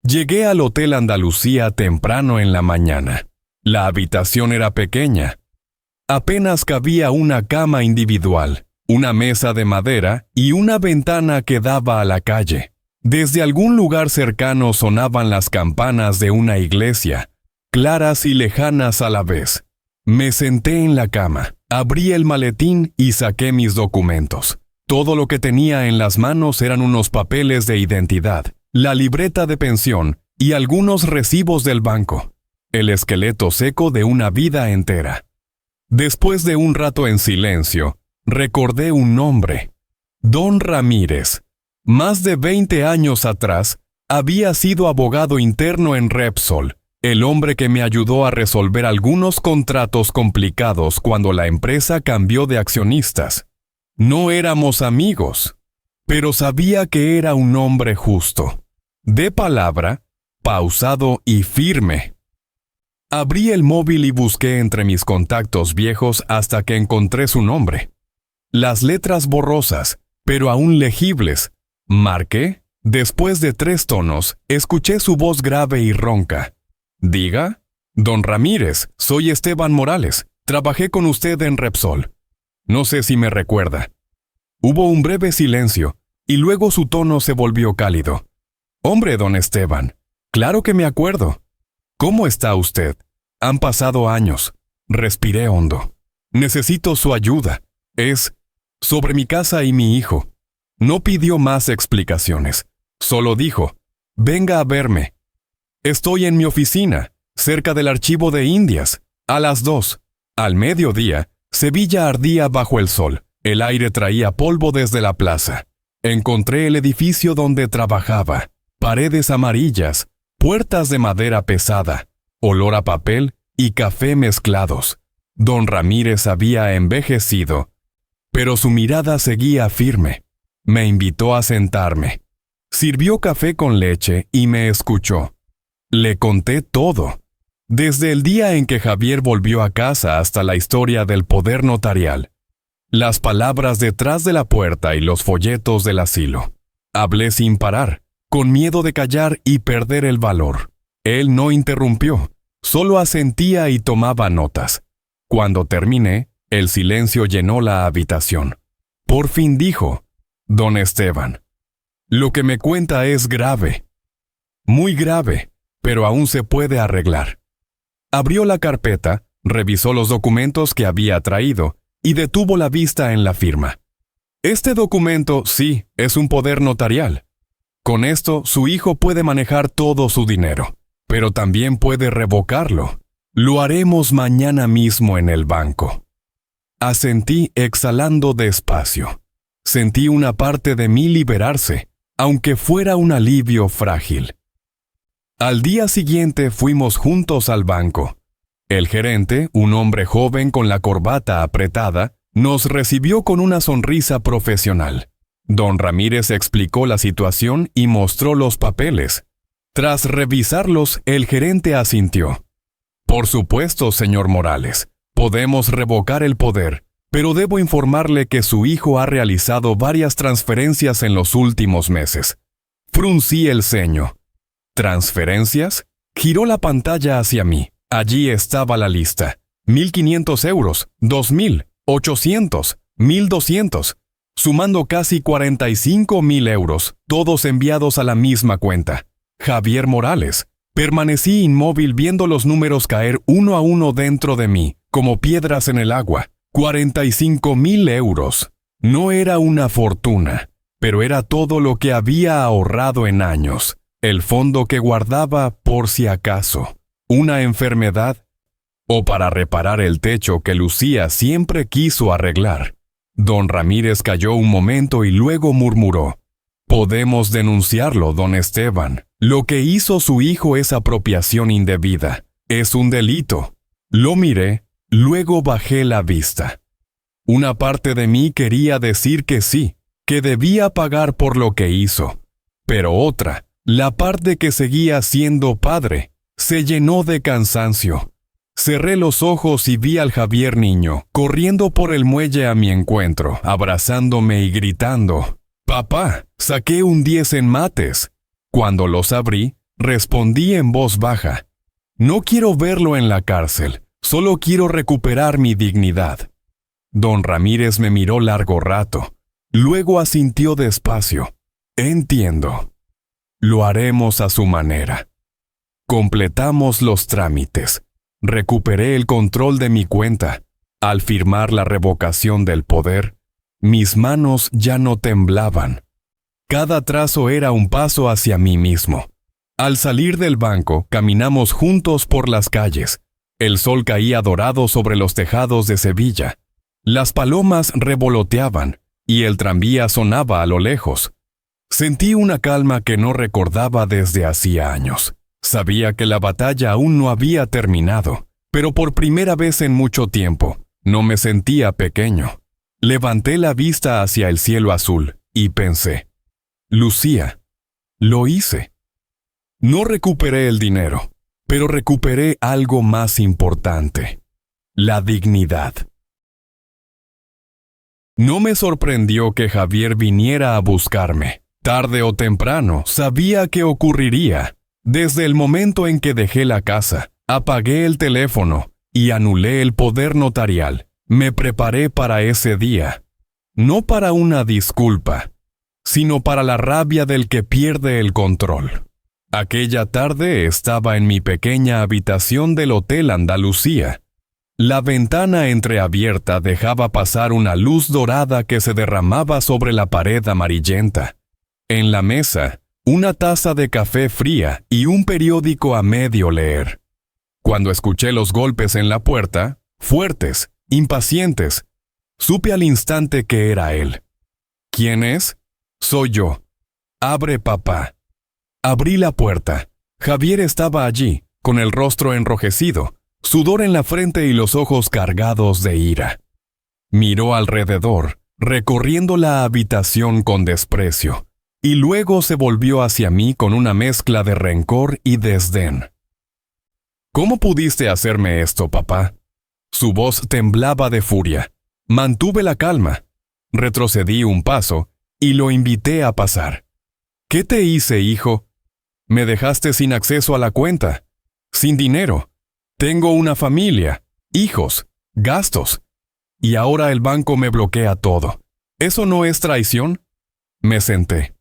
Speaker 1: Llegué al Hotel Andalucía temprano en la mañana. La habitación era pequeña. Apenas cabía una cama individual, una mesa de madera y una ventana que daba a la calle. Desde algún lugar cercano sonaban las campanas de una iglesia, claras y lejanas a la vez. Me senté en la cama, abrí el maletín y saqué mis documentos. Todo lo que tenía en las manos eran unos papeles de identidad, la libreta de pensión y algunos recibos del banco. El esqueleto seco de una vida entera. Después de un rato en silencio, recordé un nombre: Don Ramírez. Más de 20 años atrás, había sido abogado interno en Repsol, el hombre que me ayudó a resolver algunos contratos complicados cuando la empresa cambió de accionistas. No éramos amigos, pero sabía que era un hombre justo, de palabra, pausado y firme. Abrí el móvil y busqué entre mis contactos viejos hasta que encontré su nombre. Las letras borrosas, pero aún legibles. Marqué. Después de 3 tonos, escuché su voz grave y ronca. Diga. Don Ramírez, soy Esteban Morales. Trabajé con usted en Repsol. No sé si me recuerda. Hubo un breve silencio, y luego su tono se volvió cálido. Hombre, don Esteban, claro que me acuerdo. ¿Cómo está usted? Han pasado años. Respiré hondo. Necesito su ayuda. Es sobre mi casa y mi hijo. No pidió más explicaciones. Solo dijo: venga a verme. Estoy en mi oficina, cerca del Archivo de Indias, a las 2. Al mediodía, Sevilla ardía bajo el sol. El aire traía polvo desde la plaza. Encontré el edificio donde trabajaba. Paredes amarillas, puertas de madera pesada, olor a papel y café mezclados. Don Ramírez había envejecido, pero su mirada seguía firme. Me invitó a sentarme. Sirvió café con leche y me escuchó. Le conté todo, desde el día en que Javier volvió a casa hasta la historia del poder notarial, las palabras detrás de la puerta y los folletos del asilo. Hablé sin parar, con miedo de callar y perder el valor. Él no interrumpió, solo asentía y tomaba notas. Cuando terminé, el silencio llenó la habitación. Por fin dijo: Don Esteban, lo que me cuenta es grave. Muy grave, pero aún se puede arreglar. Abrió la carpeta, Revisó los documentos que había traído y detuvo la vista en la firma. Este documento, sí, es un poder notarial. Con esto, su hijo puede manejar todo su dinero, pero también puede revocarlo. Lo haremos mañana mismo en el banco. Asentí exhalando despacio. Sentí una parte de mí liberarse, aunque fuera un alivio frágil. Al día siguiente fuimos juntos al banco. El gerente, un hombre joven con la corbata apretada, nos recibió con una sonrisa profesional. Don Ramírez explicó la situación y mostró los papeles. Tras revisarlos, el gerente asintió. Por supuesto, señor Morales, podemos revocar el poder, pero debo informarle que su hijo ha realizado varias transferencias en los últimos meses. Fruncí el ceño. ¿Transferencias? Giró la pantalla hacia mí. Allí estaba la lista. 1.500 euros, 2.000, 800, 1.200, sumando casi 45.000 euros, todos enviados a la misma cuenta. Javier Morales. Permanecí inmóvil viendo los números caer uno a uno dentro de mí, como piedras en el agua. 45.000 euros. No era una fortuna, pero era todo lo que había ahorrado en años. El fondo que guardaba por si acaso. Una enfermedad, o para reparar el techo que Lucía siempre quiso arreglar. Don Ramírez calló un momento y luego murmuró: «Podemos denunciarlo, don Esteban. Lo que hizo su hijo es apropiación indebida. Es un delito». Lo miré, luego bajé la vista. Una parte de mí quería decir que sí, que debía pagar por lo que hizo. Pero otra, la parte que seguía siendo padre, se llenó de cansancio. Cerré los ojos y vi al Javier niño, corriendo por el muelle a mi encuentro, abrazándome y gritando: «Papá, saqué un 10 en mates». Cuando los abrí, respondí en voz baja: «No quiero verlo en la cárcel, solo quiero recuperar mi dignidad». Don Ramírez me miró largo rato, luego asintió despacio: «Entiendo. Lo haremos a su manera». Completamos los trámites. Recuperé el control de mi cuenta. Al firmar la revocación del poder, mis manos ya no temblaban. Cada trazo era un paso hacia mí mismo. Al salir del banco, caminamos juntos por las calles. El sol caía dorado sobre los tejados de Sevilla. Las palomas revoloteaban y el tranvía sonaba a lo lejos. Sentí una calma que no recordaba desde hacía años. Sabía que la batalla aún no había terminado, pero por primera vez en mucho tiempo, no me sentía pequeño. Levanté la vista hacia el cielo azul y pensé: «Lucía, lo hice». No recuperé el dinero, pero recuperé algo más importante: la dignidad. No me sorprendió que Javier viniera a buscarme. Tarde o temprano, sabía que ocurriría. Desde el momento en que dejé la casa, apagué el teléfono y anulé el poder notarial. Me preparé para ese día. No para una disculpa, sino para la rabia del que pierde el control. Aquella tarde estaba en mi pequeña habitación del Hotel Andalucía. La ventana entreabierta dejaba pasar una luz dorada que se derramaba sobre la pared amarillenta. En la mesa, una taza de café fría y un periódico a medio leer. Cuando escuché los golpes en la puerta, fuertes, impacientes, supe al instante que era él. ¿Quién es? Soy yo. Abre, papá. Abrí la puerta. Javier estaba allí, con el rostro enrojecido, sudor en la frente y los ojos cargados de ira. Miró alrededor, recorriendo la habitación con desprecio. Y luego se volvió hacia mí con una mezcla de rencor y desdén. ¿Cómo pudiste hacerme esto, papá? Su voz temblaba de furia. Mantuve la calma. Retrocedí un paso y lo invité a pasar. ¿Qué te hice, hijo? Me dejaste sin acceso a la cuenta, sin dinero. Tengo una familia, hijos, gastos. Y ahora el banco me bloquea todo. ¿Eso no es traición? Me senté.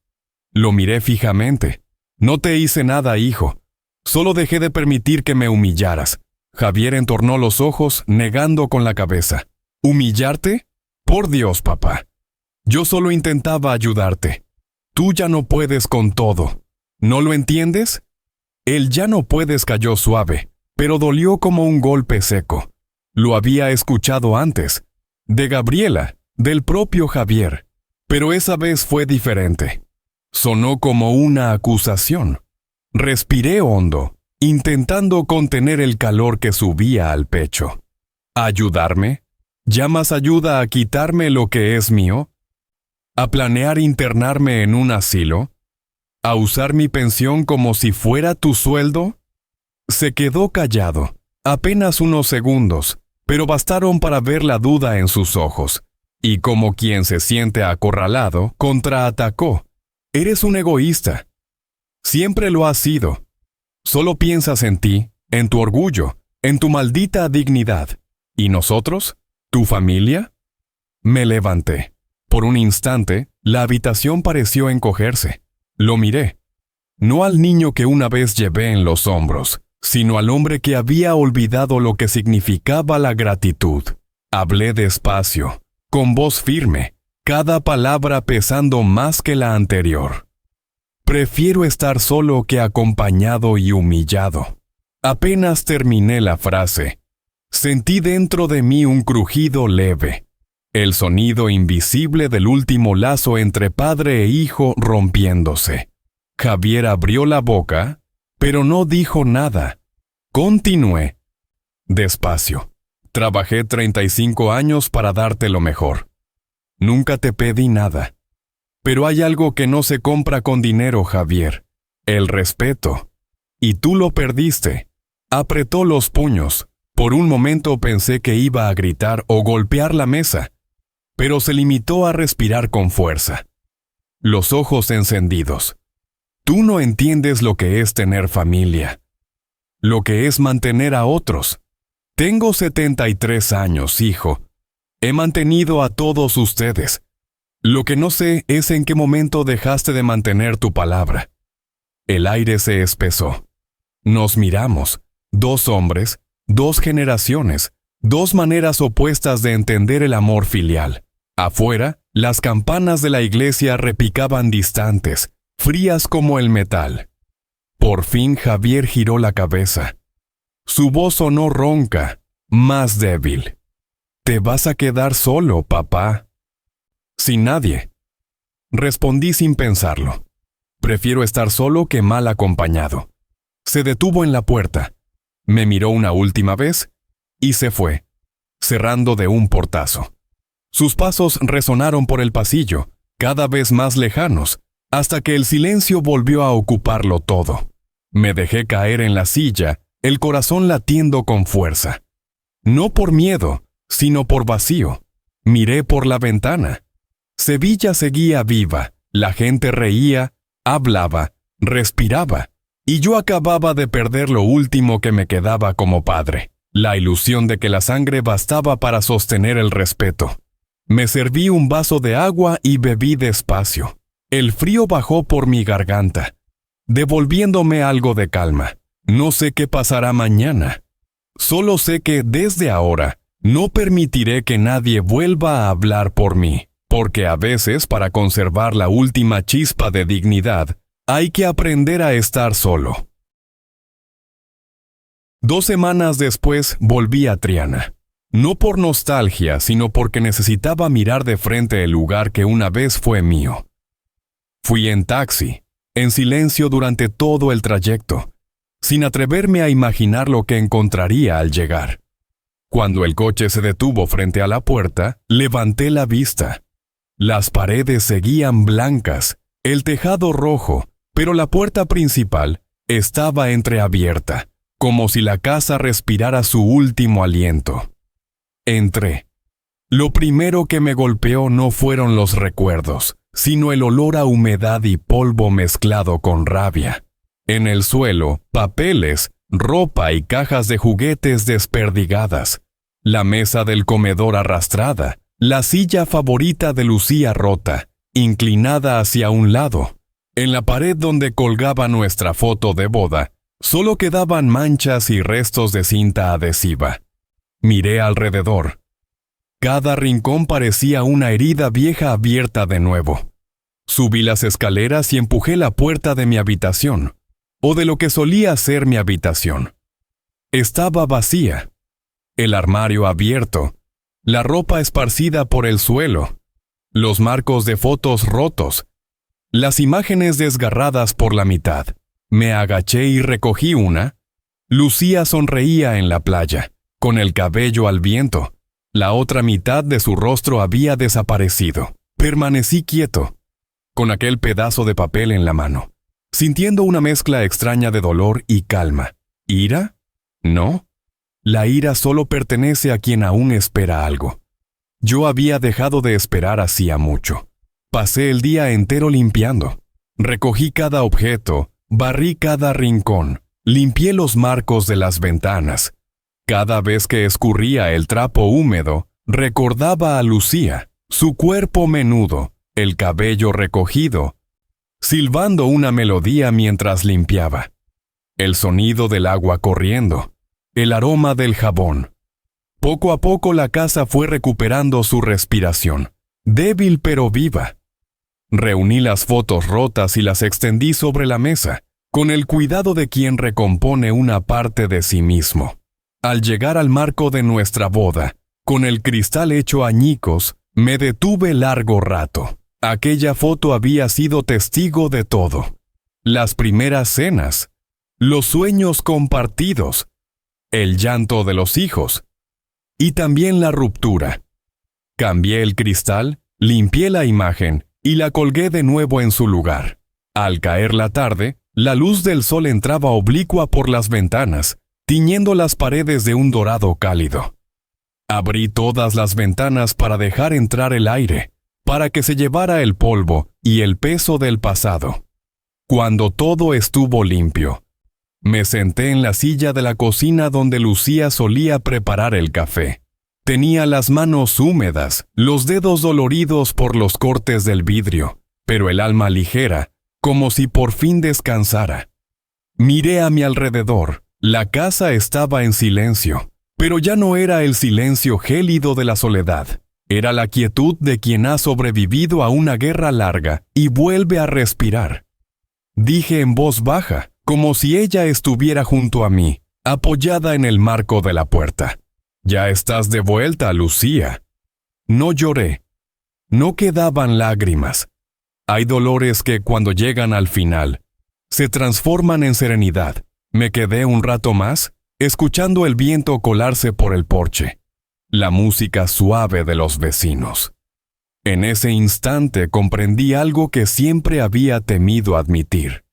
Speaker 1: Lo miré fijamente. No te hice nada, hijo. Solo dejé de permitir que me humillaras. Javier entornó los ojos, negando con la cabeza. ¿Humillarte? Por Dios, papá. Yo solo intentaba ayudarte. Tú ya no puedes con todo. ¿No lo entiendes? El ya no puedes cayó suave, pero dolió como un golpe seco. Lo había escuchado antes, de Gabriela, del propio Javier, pero esa vez fue diferente. Sonó como una acusación. Respiré hondo, intentando contener el calor que subía al pecho. ¿Ayudarme? ¿Llamas ayuda a quitarme lo que es mío? ¿A planear internarme en un asilo? ¿A usar mi pensión como si fuera tu sueldo? Se quedó callado, apenas unos segundos, pero bastaron para ver la duda en sus ojos, y como quien se siente acorralado, contraatacó. Eres un egoísta. Siempre lo has sido. Solo piensas en ti, en tu orgullo, en tu maldita dignidad. ¿Y nosotros? ¿Tu familia? Me levanté. Por un instante, la habitación pareció encogerse. Lo miré. No al niño que una vez llevé en los hombros, sino al hombre que había olvidado lo que significaba la gratitud. Hablé despacio, con voz firme, cada palabra pesando más que la anterior. Prefiero estar solo que acompañado y humillado. Apenas terminé la frase, sentí dentro de mí un crujido leve, el sonido invisible del último lazo entre padre e hijo rompiéndose. Javier abrió la boca, pero no dijo nada. Continué. Despacio. Trabajé 35 años para darte lo mejor. Nunca te pedí nada. Pero hay algo que no se compra con dinero, Javier. El respeto. Y tú lo perdiste. Apretó los puños. Por un momento pensé que iba a gritar o golpear la mesa, pero se limitó a respirar con fuerza. Los ojos encendidos. Tú no entiendes lo que es tener familia. Lo que es mantener a otros. Tengo 73 años, hijo. He mantenido a todos ustedes. Lo que no sé es en qué momento dejaste de mantener tu palabra. El aire se espesó. Nos miramos. Dos hombres, dos generaciones, dos maneras opuestas de entender el amor filial. Afuera, las campanas de la iglesia repicaban distantes, frías como el metal. Por fin Javier giró la cabeza. Su voz sonó ronca, más débil. «Te vas a quedar solo, papá». «Sin nadie». Respondí sin pensarlo. «Prefiero estar solo que mal acompañado». Se detuvo en la puerta. Me miró una última vez y se fue, cerrando de un portazo. Sus pasos resonaron por el pasillo, cada vez más lejanos, hasta que el silencio volvió a ocuparlo todo. Me dejé caer en la silla, el corazón latiendo con fuerza. No por miedo, sino por vacío. Miré por la ventana. Sevilla seguía viva, la gente reía, hablaba, respiraba, y yo acababa de perder lo último que me quedaba como padre, la ilusión de que la sangre bastaba para sostener el respeto. Me serví un vaso de agua y bebí despacio. El frío bajó por mi garganta, devolviéndome algo de calma. No sé qué pasará mañana. Solo sé que desde ahora no permitiré que nadie vuelva a hablar por mí, porque a veces para conservar la última chispa de dignidad hay que aprender a estar solo. 2 semanas después volví a Triana. No por nostalgia, sino porque necesitaba mirar de frente el lugar que una vez fue mío. Fui en taxi, en silencio durante todo el trayecto, sin atreverme a imaginar lo que encontraría al llegar. Cuando el coche se detuvo frente a la puerta, levanté la vista. Las paredes seguían blancas, el tejado rojo, pero la puerta principal estaba entreabierta, como si la casa respirara su último aliento. Entré. Lo primero que me golpeó no fueron los recuerdos, sino el olor a humedad y polvo mezclado con rabia. En el suelo, papeles, ropa y cajas de juguetes desperdigadas, la mesa del comedor arrastrada, la silla favorita de Lucía rota, inclinada hacia un lado. En la pared donde colgaba nuestra foto de boda, Solo quedaban manchas y restos de cinta adhesiva. Miré alrededor. Cada rincón parecía una herida vieja abierta de nuevo. Subí las escaleras y empujé la puerta de mi habitación, o de lo que solía ser mi habitación. Estaba vacía. El armario abierto, la ropa esparcida por el suelo, los marcos de fotos rotos, las imágenes desgarradas por la mitad. Me agaché y recogí una. Lucía sonreía en la playa, con el cabello al viento. La otra mitad de su rostro había desaparecido. Permanecí quieto, con aquel pedazo de papel en la mano, sintiendo una mezcla extraña de dolor y calma. ¿Ira? No. La ira solo pertenece a quien aún espera algo. Yo había dejado de esperar hacía mucho. Pasé el día entero limpiando. Recogí cada objeto, barrí cada rincón, limpié los marcos de las ventanas. Cada vez que escurría el trapo húmedo, recordaba a Lucía, su cuerpo menudo, el cabello recogido, silbando una melodía mientras limpiaba. El sonido del agua corriendo, el aroma del jabón. Poco a poco la casa fue recuperando su respiración, débil pero viva. Reuní las fotos rotas y las extendí sobre la mesa, con el cuidado de quien recompone una parte de sí mismo. Al llegar al marco de nuestra boda, con el cristal hecho añicos, me detuve largo rato. Aquella foto había sido testigo de todo. Las primeras cenas, los sueños compartidos, el llanto de los hijos, y también la ruptura. Cambié el cristal, limpié la imagen y la colgué de nuevo en su lugar. Al caer la tarde, la luz del sol entraba oblicua por las ventanas, tiñendo las paredes de un dorado cálido. Abrí todas las ventanas para dejar entrar el aire, para que se llevara el polvo y el peso del pasado. Cuando todo estuvo limpio, me senté en la silla de la cocina donde Lucía solía preparar el café. Tenía las manos húmedas, los dedos doloridos por los cortes del vidrio, pero el alma ligera, como si por fin descansara. Miré a mi alrededor. La casa estaba en silencio, pero ya no era el silencio gélido de la soledad. Era la quietud de quien ha sobrevivido a una guerra larga y vuelve a respirar. Dije en voz baja, como si ella estuviera junto a mí, apoyada en el marco de la puerta. «Ya estás de vuelta, Lucía». No lloré. No quedaban lágrimas. Hay dolores que, cuando llegan al final, se transforman en serenidad. Me quedé un rato más, escuchando el viento colarse por el porche, la música suave de los vecinos. En ese instante comprendí algo que siempre había temido admitir.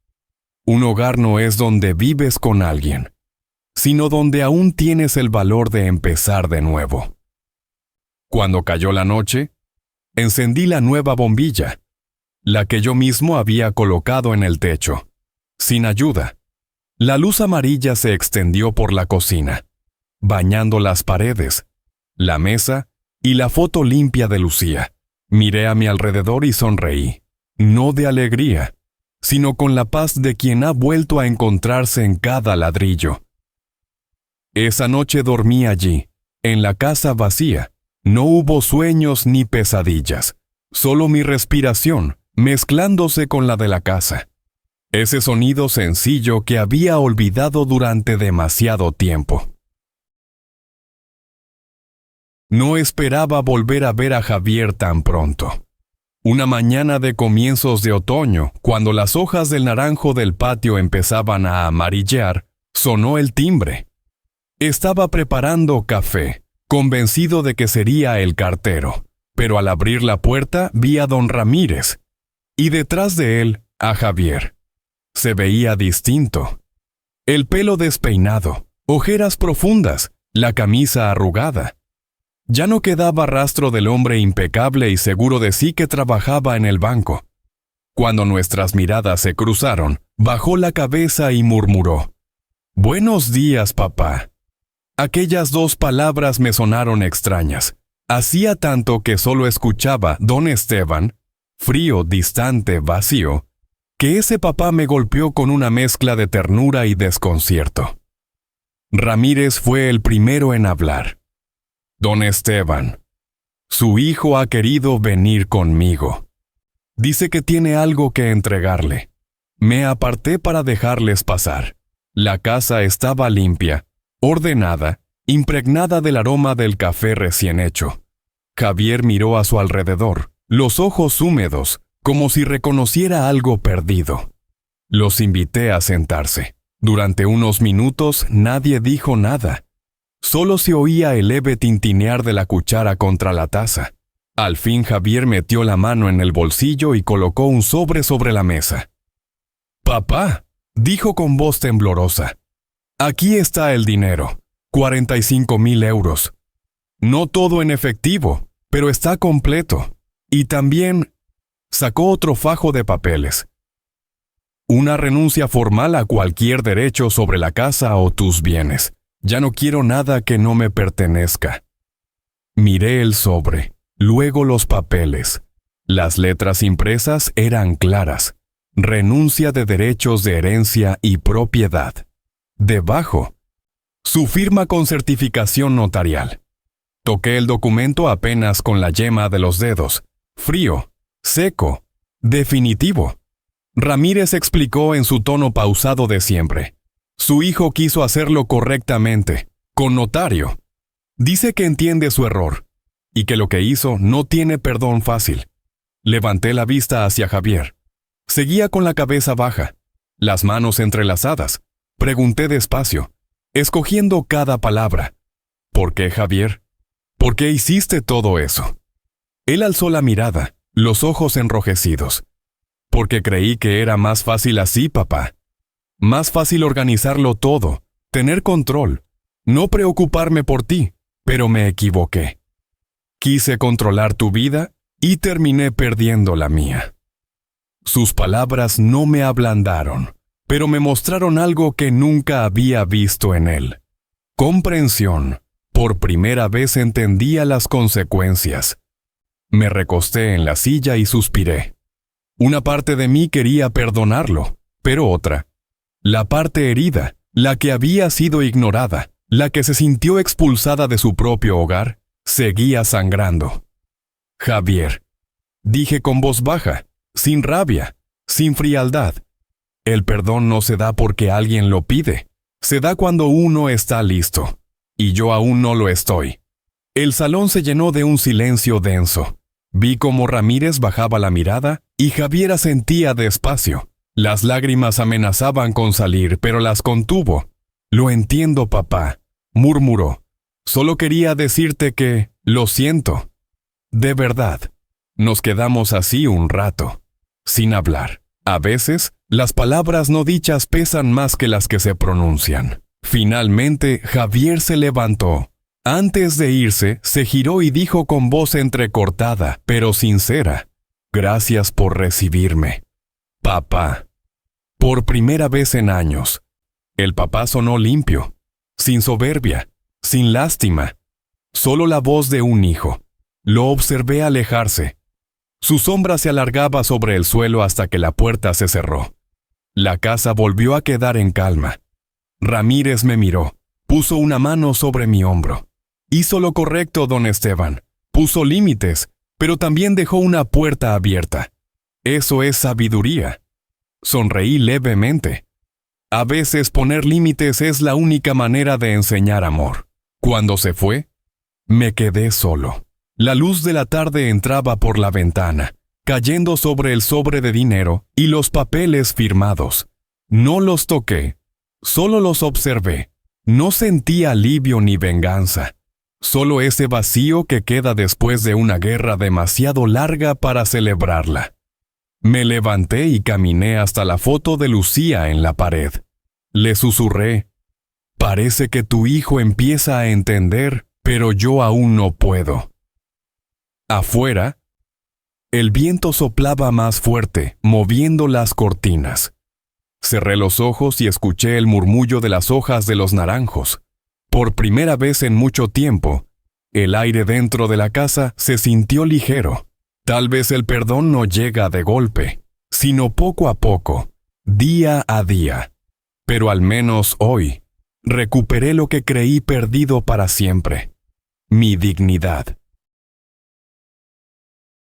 Speaker 1: Un hogar no es donde vives con alguien, sino donde aún tienes el valor de empezar de nuevo. Cuando cayó la noche, encendí la nueva bombilla, la que yo mismo había colocado en el techo, sin ayuda. La luz amarilla se extendió por la cocina, bañando las paredes, la mesa y la foto limpia de Lucía. Miré a mi alrededor y sonreí, no de alegría, sino con la paz de quien ha vuelto a encontrarse en cada ladrillo. Esa noche dormí allí, en la casa vacía. No hubo sueños ni pesadillas, solo mi respiración, mezclándose con la de la casa. Ese sonido sencillo que había olvidado durante demasiado tiempo. No esperaba volver a ver a Javier tan pronto. Una mañana de comienzos de otoño, cuando las hojas del naranjo del patio empezaban a amarillear, sonó el timbre. Estaba preparando café, convencido de que sería el cartero, pero al abrir la puerta vi a don Ramírez, y detrás de él a Javier. Se veía distinto. El pelo despeinado, ojeras profundas, la camisa arrugada. Ya no quedaba rastro del hombre impecable y seguro de sí que trabajaba en el banco. Cuando nuestras miradas se cruzaron, bajó la cabeza y murmuró: «Buenos días, papá». Aquellas dos palabras me sonaron extrañas. Hacía tanto que solo escuchaba don Esteban, frío, distante, vacío, que ese papá me golpeó con una mezcla de ternura y desconcierto. Ramírez fue el primero en hablar. Don Esteban, su hijo ha querido venir conmigo. Dice que tiene algo que entregarle. Me aparté para dejarles pasar. La casa estaba limpia, ordenada, impregnada del aroma del café recién hecho. Javier miró a su alrededor, los ojos húmedos, como si reconociera algo perdido. Los invité a sentarse. Durante unos minutos nadie dijo nada. Solo se oía el leve tintinear de la cuchara contra la taza. Al fin Javier metió la mano en el bolsillo y colocó un sobre la mesa. «Papá», dijo con voz temblorosa, «aquí está el dinero, 45,000 euros. No todo en efectivo, pero está completo. Y también…» sacó otro fajo de papeles. «Una renuncia formal a cualquier derecho sobre la casa o tus bienes. Ya no quiero nada que no me pertenezca». Miré el sobre, luego los papeles. Las letras impresas eran claras. Renuncia de derechos de herencia y propiedad. Debajo, su firma con certificación notarial. Toqué el documento apenas con la yema de los dedos. Frío, seco, definitivo. Ramírez explicó en su tono pausado de siempre. Su hijo quiso hacerlo correctamente, con notario. Dice que entiende su error, y que lo que hizo no tiene perdón fácil. Levanté la vista hacia Javier. Seguía con la cabeza baja, las manos entrelazadas. Pregunté despacio, escogiendo cada palabra. ¿Por qué, Javier? ¿Por qué hiciste todo eso? Él alzó la mirada, los ojos enrojecidos. Porque creí que era más fácil así, papá. Más fácil organizarlo todo, tener control, no preocuparme por ti, pero me equivoqué. Quise controlar tu vida y terminé perdiendo la mía. Sus palabras no me ablandaron, pero me mostraron algo que nunca había visto en él. Comprensión. Por primera vez entendía las consecuencias. Me recosté en la silla y suspiré. Una parte de mí quería perdonarlo, pero otra, la parte herida, la que había sido ignorada, la que se sintió expulsada de su propio hogar, seguía sangrando. Javier, dije con voz baja, sin rabia, sin frialdad. El perdón no se da porque alguien lo pide, se da cuando uno está listo, y yo aún no lo estoy. El salón se llenó de un silencio denso. Vi cómo Ramírez bajaba la mirada y Javier asentía despacio. Las lágrimas amenazaban con salir, pero las contuvo. «Lo entiendo, papá», murmuró. «Solo quería decirte que lo siento. De verdad». Nos quedamos así un rato, sin hablar. A veces, las palabras no dichas pesan más que las que se pronuncian. Finalmente, Javier se levantó. Antes de irse, se giró y dijo con voz entrecortada, pero sincera: «Gracias por recibirme, papá». Por primera vez en años. El papá sonó limpio, sin soberbia, sin lástima. Solo la voz de un hijo. Lo observé alejarse. Su sombra se alargaba sobre el suelo hasta que la puerta se cerró. La casa volvió a quedar en calma. Ramírez me miró, puso una mano sobre mi hombro. Hizo lo correcto, don Esteban. Puso límites, pero también dejó una puerta abierta. Eso es sabiduría. Sonreí levemente. A veces poner límites es la única manera de enseñar amor. Cuando se fue, me quedé solo. La luz de la tarde entraba por la ventana, cayendo sobre el sobre de dinero y los papeles firmados. No los toqué, solo los observé. No sentí alivio ni venganza, solo ese vacío que queda después de una guerra demasiado larga para celebrarla. Me levanté y caminé hasta la foto de Lucía en la pared. Le susurré: «Parece que tu hijo empieza a entender, pero yo aún no puedo». Afuera, el viento soplaba más fuerte, moviendo las cortinas. Cerré los ojos y escuché el murmullo de las hojas de los naranjos. Por primera vez en mucho tiempo, el aire dentro de la casa se sintió ligero. Tal vez el perdón no llega de golpe, sino poco a poco, día a día. Pero al menos hoy, recuperé lo que creí perdido para siempre: mi dignidad.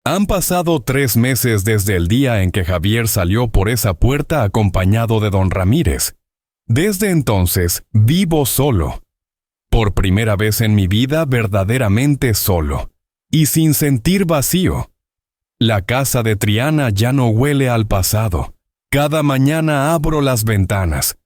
Speaker 1: Han pasado 3 meses desde el día en que Javier salió por esa puerta acompañado de don Ramírez. Desde entonces, vivo solo. Por primera vez en mi vida, verdaderamente solo, y sin sentir vacío. La casa de Triana ya no huele al pasado. Cada mañana abro las ventanas.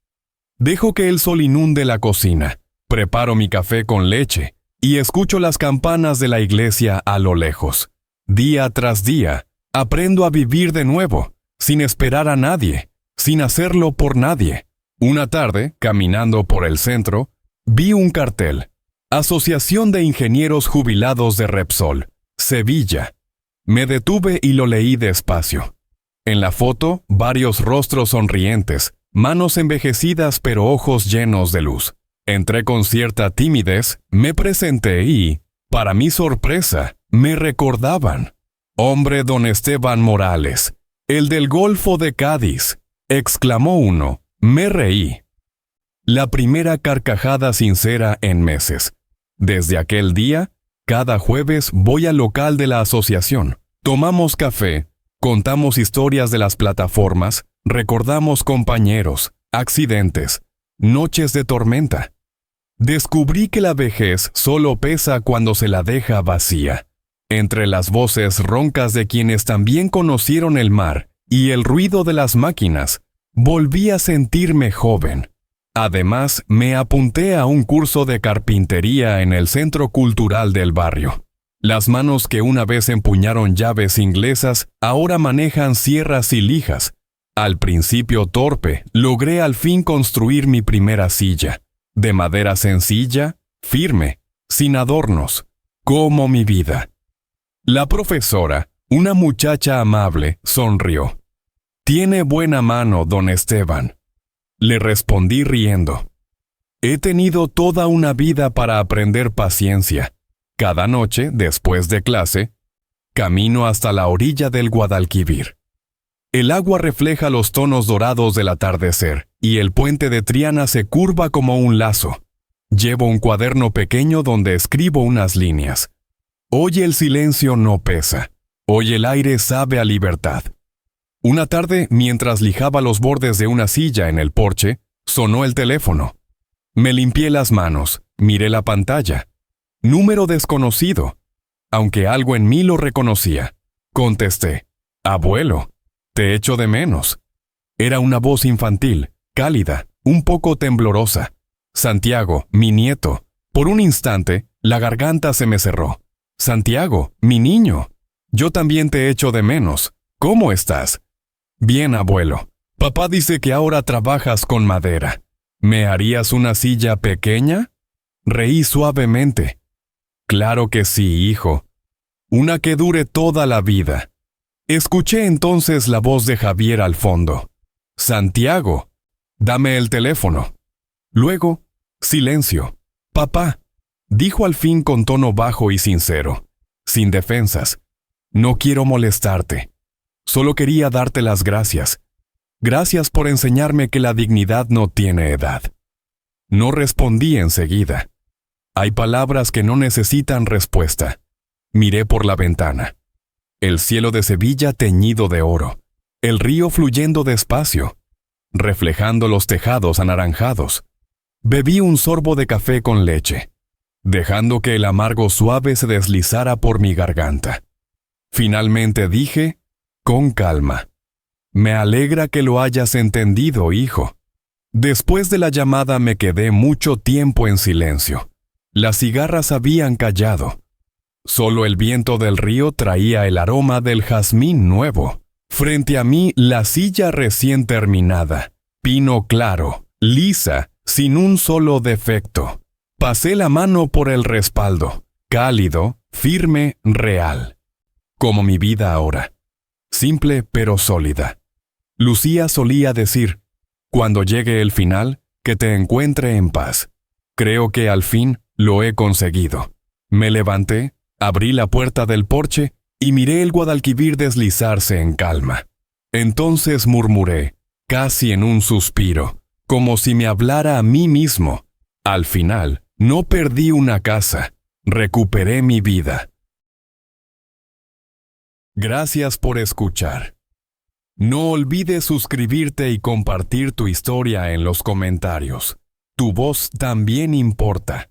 Speaker 1: Dejo que el sol inunde la cocina, preparo mi café con leche y escucho las campanas de la iglesia a lo lejos. Día tras día, aprendo a vivir de nuevo, sin esperar a nadie, sin hacerlo por nadie. Una tarde, caminando por el centro, vi un cartel: Asociación de Ingenieros Jubilados de Repsol, Sevilla. Me detuve y lo leí despacio. En la foto, varios rostros sonrientes, manos envejecidas pero ojos llenos de luz. Entré con cierta timidez, me presenté y, para mi sorpresa, me recordaban. «Hombre, don Esteban Morales, el del Golfo de Cádiz», exclamó uno. Me reí. La primera carcajada sincera en meses. Desde aquel día, cada jueves voy al local de la asociación. Tomamos café, contamos historias de las plataformas, recordamos compañeros, accidentes, noches de tormenta. Descubrí que la vejez solo pesa cuando se la deja vacía. Entre las voces roncas de quienes también conocieron el mar y el ruido de las máquinas, volví a sentirme joven. Además, me apunté a un curso de carpintería en el Centro Cultural del barrio. Las manos que una vez empuñaron llaves inglesas ahora manejan sierras y lijas. Al principio torpe, logré al fin construir mi primera silla, de madera sencilla, firme, sin adornos, como mi vida. La profesora, una muchacha amable, sonrió. «Tiene buena mano, don Esteban», le respondí riendo. He tenido toda una vida para aprender paciencia. Cada noche, después de clase, camino hasta la orilla del Guadalquivir. El agua refleja los tonos dorados del atardecer, y el puente de Triana se curva como un lazo. Llevo un cuaderno pequeño donde escribo unas líneas. Hoy el silencio no pesa. Hoy el aire sabe a libertad. Una tarde, mientras lijaba los bordes de una silla en el porche, sonó el teléfono. Me limpié las manos, miré la pantalla. Número desconocido. Aunque algo en mí lo reconocía. Contesté: «Abuelo, te echo de menos». Era una voz infantil, cálida, un poco temblorosa. «Santiago, mi nieto». Por un instante, la garganta se me cerró. «Santiago, mi niño. Yo también te echo de menos. ¿Cómo estás?» «Bien, abuelo. Papá dice que ahora trabajas con madera. ¿Me harías una silla pequeña?» Reí suavemente. «Claro que sí, hijo. Una que dure toda la vida». Escuché entonces la voz de Javier al fondo. «Santiago, dame el teléfono». Luego, silencio. «Papá», dijo al fin con tono bajo y sincero, sin defensas. «No quiero molestarte. Solo quería darte las gracias. Gracias por enseñarme que la dignidad no tiene edad». No respondí enseguida. Hay palabras que no necesitan respuesta. Miré por la ventana. El cielo de Sevilla teñido de oro. El río fluyendo despacio, reflejando los tejados anaranjados. Bebí un sorbo de café con leche, dejando que el amargo suave se deslizara por mi garganta. Finalmente dije, con calma: «Me alegra que lo hayas entendido, hijo». Después de la llamada me quedé mucho tiempo en silencio. Las cigarras habían callado. Solo el viento del río traía el aroma del jazmín nuevo. Frente a mí, la silla recién terminada, pino claro, lisa, sin un solo defecto. Pasé la mano por el respaldo, cálido, firme, real. Como mi vida ahora. Simple pero sólida. Lucía solía decir: «Cuando llegue el final, que te encuentre en paz». Creo que al fin lo he conseguido. Me levanté, abrí la puerta del porche y miré el Guadalquivir deslizarse en calma. Entonces murmuré, casi en un suspiro, como si me hablara a mí mismo. Al final, no perdí una casa, recuperé mi vida. Gracias por escuchar. No olvides suscribirte y compartir tu historia en los comentarios. Tu voz también importa.